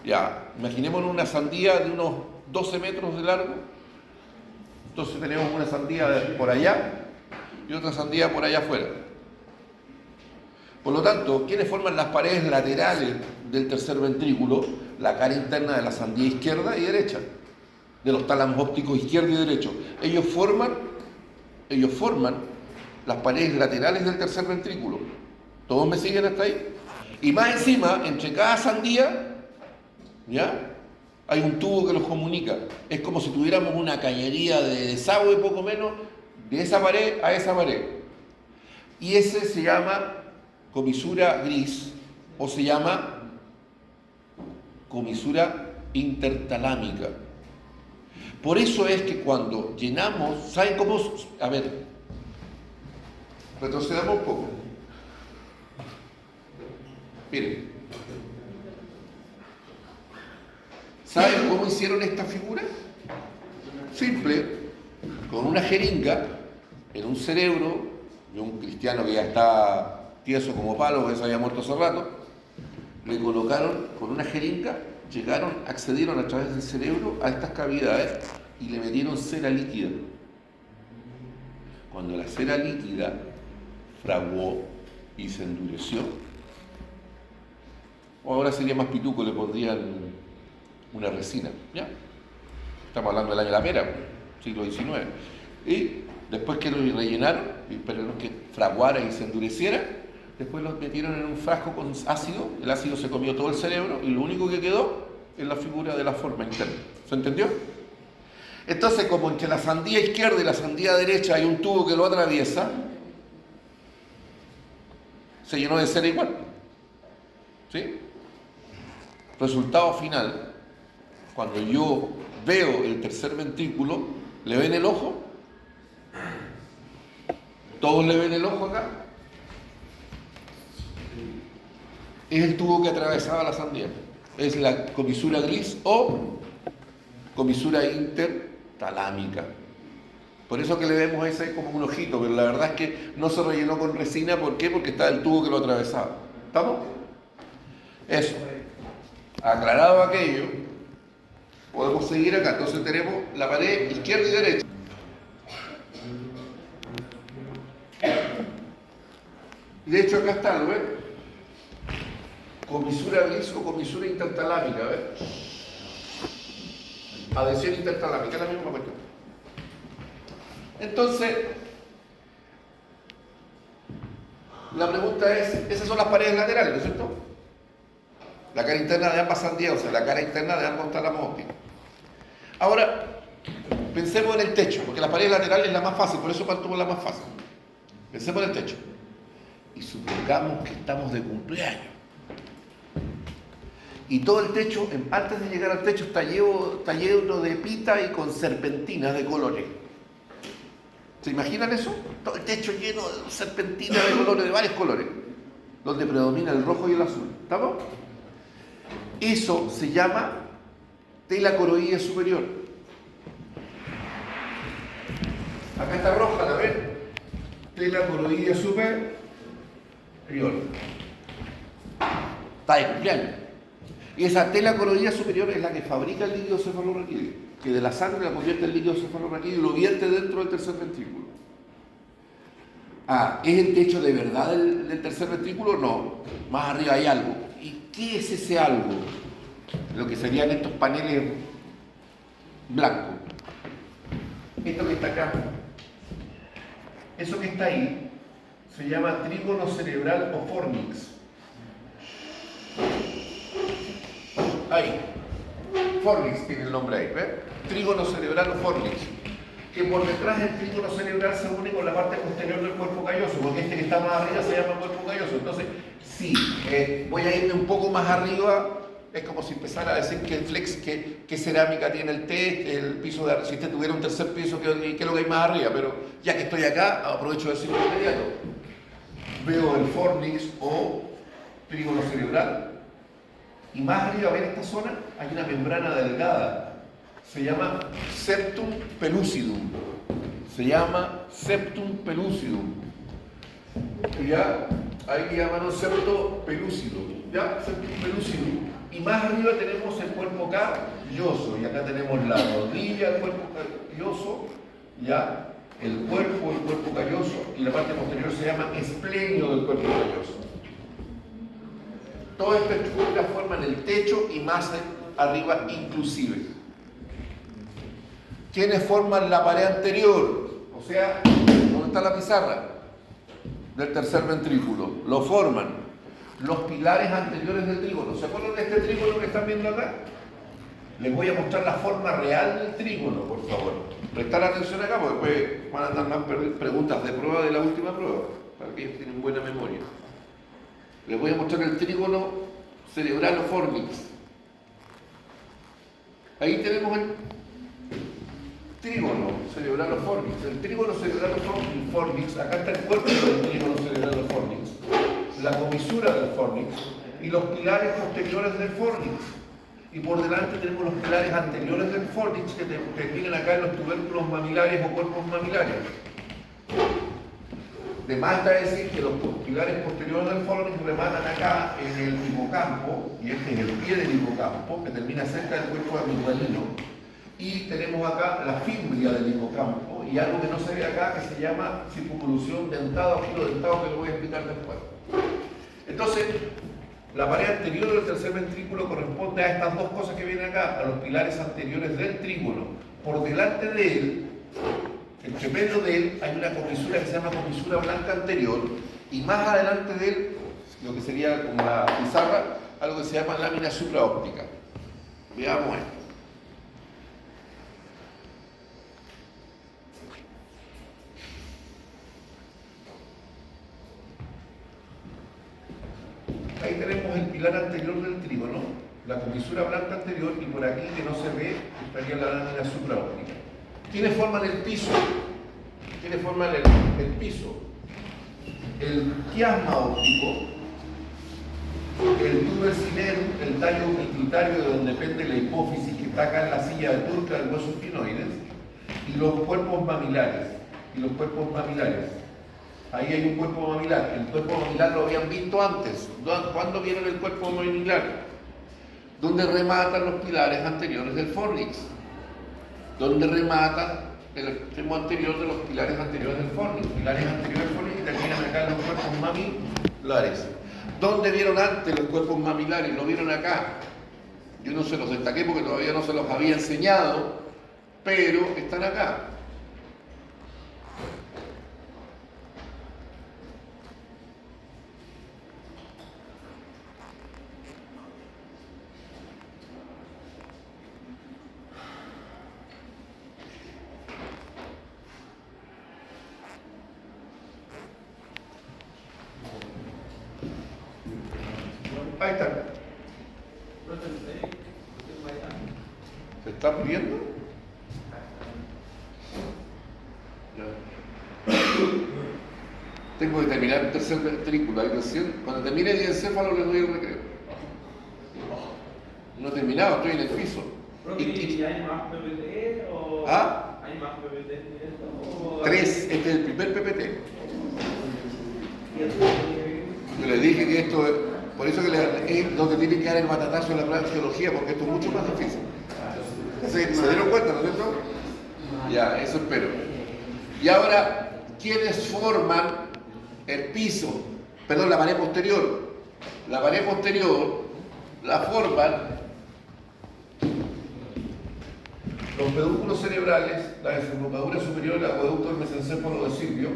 Ya, imaginémonos una sandía de unos 12 metros de largo. Entonces tenemos una sandía por allá y otra sandía por allá afuera. Por lo tanto, ¿quiénes forman las paredes laterales del tercer ventrículo? La cara interna de la sandía izquierda y derecha, de los tálamos ópticos izquierdo y derecho. Ellos forman las paredes laterales del tercer ventrículo. ¿Todos me siguen hasta ahí? Y más encima, entre cada sandía, ¿ya? Hay un tubo que los comunica. Es como si tuviéramos una cañería de desagüe, poco menos, de esa pared a esa pared. Y ese se llama comisura gris, o se llama comisura intertalámica. Por eso es que cuando llenamos, ¿saben cómo? A ver, retrocedamos un poco. Miren, ¿saben cómo hicieron esta figura? Simple, con una jeringa en un cerebro de un cristiano que ya está tieso como palo, que se había muerto hace rato, le colocaron con una jeringa, accedieron a través del cerebro a estas cavidades y le metieron cera líquida. Cuando la cera líquida fraguó y se endureció, o ahora sería más pituco, le pondrían una resina, ¿ya? Estamos hablando del año de la pera, siglo XIX. Y después que lo rellenaron, esperaron que fraguara y se endureciera, después lo metieron en un frasco con ácido, el ácido se comió todo el cerebro y lo único que quedó es la figura de la forma interna. ¿Se entendió? Entonces, como entre la sandía izquierda y la sandía derecha hay un tubo que lo atraviesa, se llenó de cera igual. ¿Sí? Resultado final, cuando yo veo el tercer ventrículo, ¿le ven el ojo? ¿Todos le ven el ojo acá? Es el tubo que atravesaba la sandía. Es la comisura gris o comisura intertalámica. Por eso que le vemos ese como un ojito, pero la verdad es que no se rellenó con resina. ¿Por qué? Porque estaba el tubo que lo atravesaba. ¿Estamos? Eso. Aclarado aquello, podemos seguir acá. Entonces tenemos la pared izquierda y derecha. Y de hecho acá está, ¿lo ven? comisura bis o comisura intertalámica, a ver. Adhesión intertalámica, es la misma cuestión. Entonces, la pregunta es, esas son las paredes laterales, ¿no es cierto? La cara interna de ambas sandías, o sea, la cara interna de ambos tálamos ópticos. Ahora, pensemos en el techo, porque la pared lateral es la más fácil, por eso partimos la más fácil. Pensemos en el techo. Y supongamos que estamos de cumpleaños. Y todo el techo, antes de llegar al techo, está lleno de pita y con serpentinas de colores. ¿Se imaginan eso? Todo el techo lleno de serpentinas de colores, de varios colores, donde predomina el rojo y el azul. ¿Estamos? Eso se llama tela coroidea superior. Acá está roja, ¿la ven? Tela coroidea superior. Está de cumpleaños. Y esa tela coroidea superior es la que fabrica el líquido cefalorraquídeo, que de la sangre la convierte en líquido cefalorraquídeo y lo vierte dentro del tercer ventrículo. Ah, ¿es el techo de verdad del tercer ventrículo? No. Más arriba hay algo. ¿Y qué es ese algo? Lo que serían estos paneles blancos. Esto que está acá. Eso que está ahí se llama trígono cerebral o fornix. Ahí. Fornix tiene el nombre ahí, ¿ves? Trígono cerebral o fornix. Que por detrás del trígono cerebral se une con la parte posterior del cuerpo calloso, porque este que está más arriba se llama cuerpo calloso. Entonces, sí, voy a irme un poco más arriba. Es como si empezara a decir que el flex, qué cerámica tiene el piso de arriba. Si este tuviera un tercer piso, ¿qué es lo que hay más arriba? Pero ya que estoy acá, aprovecho de decirlo de inmediato. Veo el fornix o trígono cerebral. Y más arriba, a ver esta zona, hay una membrana delgada. Se llama septum pellucidum. Se llama septum pellucidum. Ya, ahí le llaman septo pellucidum. Ya, septum pellucidum. Y más arriba tenemos el cuerpo calloso. Y acá tenemos la rodilla, el cuerpo calloso. Ya, el cuerpo calloso. Y la parte posterior se llama esplenio del cuerpo calloso. Todas estas estructuras forman el techo y más arriba inclusive. ¿Quiénes forman la pared anterior? O sea, ¿dónde está la pizarra? Del tercer ventrículo. Lo forman los pilares anteriores del trígono. ¿Se acuerdan de este trígono que están viendo acá? Les voy a mostrar la forma real del trígono, por favor. Prestar atención acá porque después van a andar más preguntas de prueba de la última prueba, para que ellos tienen buena memoria. Les voy a mostrar el trígono cerebral o fornix. Ahí tenemos el trígono cerebral o fornix. El trígono cerebral o fornix, acá está el cuerpo del trígono cerebral o fornix, la comisura del fornix y los pilares posteriores del fornix. Y por delante tenemos los pilares anteriores del fornix que terminan acá en los tubérculos mamilares o cuerpos mamilares. De más está decir que los pilares posteriores del fornix rematan acá en el hipocampo, y este es el pie del hipocampo, que termina cerca del cuerpo amigdalino. Y tenemos acá la fimbria del hipocampo y algo que no se ve acá que se llama circunvolución dentada o giro dentado, que lo voy a explicar después. Entonces, la pared anterior del tercer ventrículo corresponde a estas dos cosas que vienen acá, a los pilares anteriores del trígono. Por delante de él, entre medio de él, hay una comisura que se llama comisura blanca anterior, y más adelante de él, lo que sería como la pizarra, algo que se llama lámina supraóptica. Veamos esto. Ahí tenemos el pilar anterior del trígono, la comisura blanca anterior, y por aquí que no se ve estaría la lámina supraóptica. ¿Quiénes forman el piso? ¿Quiénes forman el piso? El quiasma óptico, el tuber cinerum, el tallo pituitario de donde depende la hipófisis que está acá en la silla de Turca del hueso espinoides, y los cuerpos mamilares. Ahí hay un cuerpo mamilar. El cuerpo mamilar lo habían visto antes. ¿Cuándo vieron el cuerpo mamilar? Donde rematan los pilares anteriores del fornix. Donde rematan el extremo anterior de los pilares anteriores del fornix. Pilares anteriores del fornix y terminan acá en los cuerpos ¿Dónde vieron antes los cuerpos mamilares? Lo vieron acá. Yo no se los destaqué porque todavía no se los había enseñado, pero están acá. Ahí están. ¿Se están viendo? Ya. Tengo que terminar el tercer ventrículo. Ahí recién, cuando termine el diencéfalo le doy el recreo. No he terminado, estoy en el piso. ¿Y hay más PPT o...? ¿Ah? ¿Hay más PPT en esto? 3, este es el primer PPT. Yo les dije que esto es, por eso que es donde tienen que dar el batatazo en la praxeología, porque esto es mucho más difícil. ¿Se dieron cuenta, no es cierto? Ya, eso espero. Y ahora, ¿quiénes forman el piso? Perdón, la pared posterior. La pared posterior la forman los pedúnculos cerebrales, la desembocadura superior del acueducto del mesencéfalo de Silvio,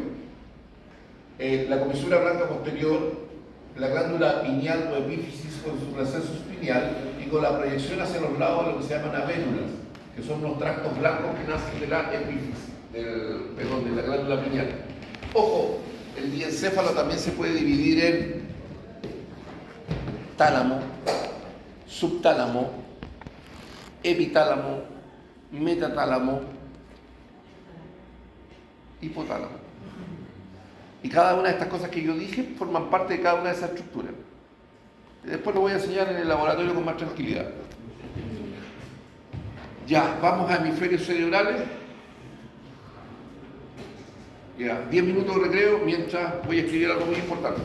la comisura blanca posterior, la glándula pineal o epífisis con su receso pineal y con la proyección hacia los lados de lo que se llaman avénulas, que son unos tractos blancos que nacen de la epífisis, de la glándula pineal. Ojo, el diencéfalo también se puede dividir en tálamo, subtálamo, epitálamo, metatálamo, hipotálamo. Y cada una de estas cosas que yo dije forman parte de cada una de esas estructuras. Y después lo voy a enseñar en el laboratorio con más tranquilidad. Ya, vamos a hemisferios cerebrales. Ya, 10 minutos de recreo mientras voy a escribir algo muy importante.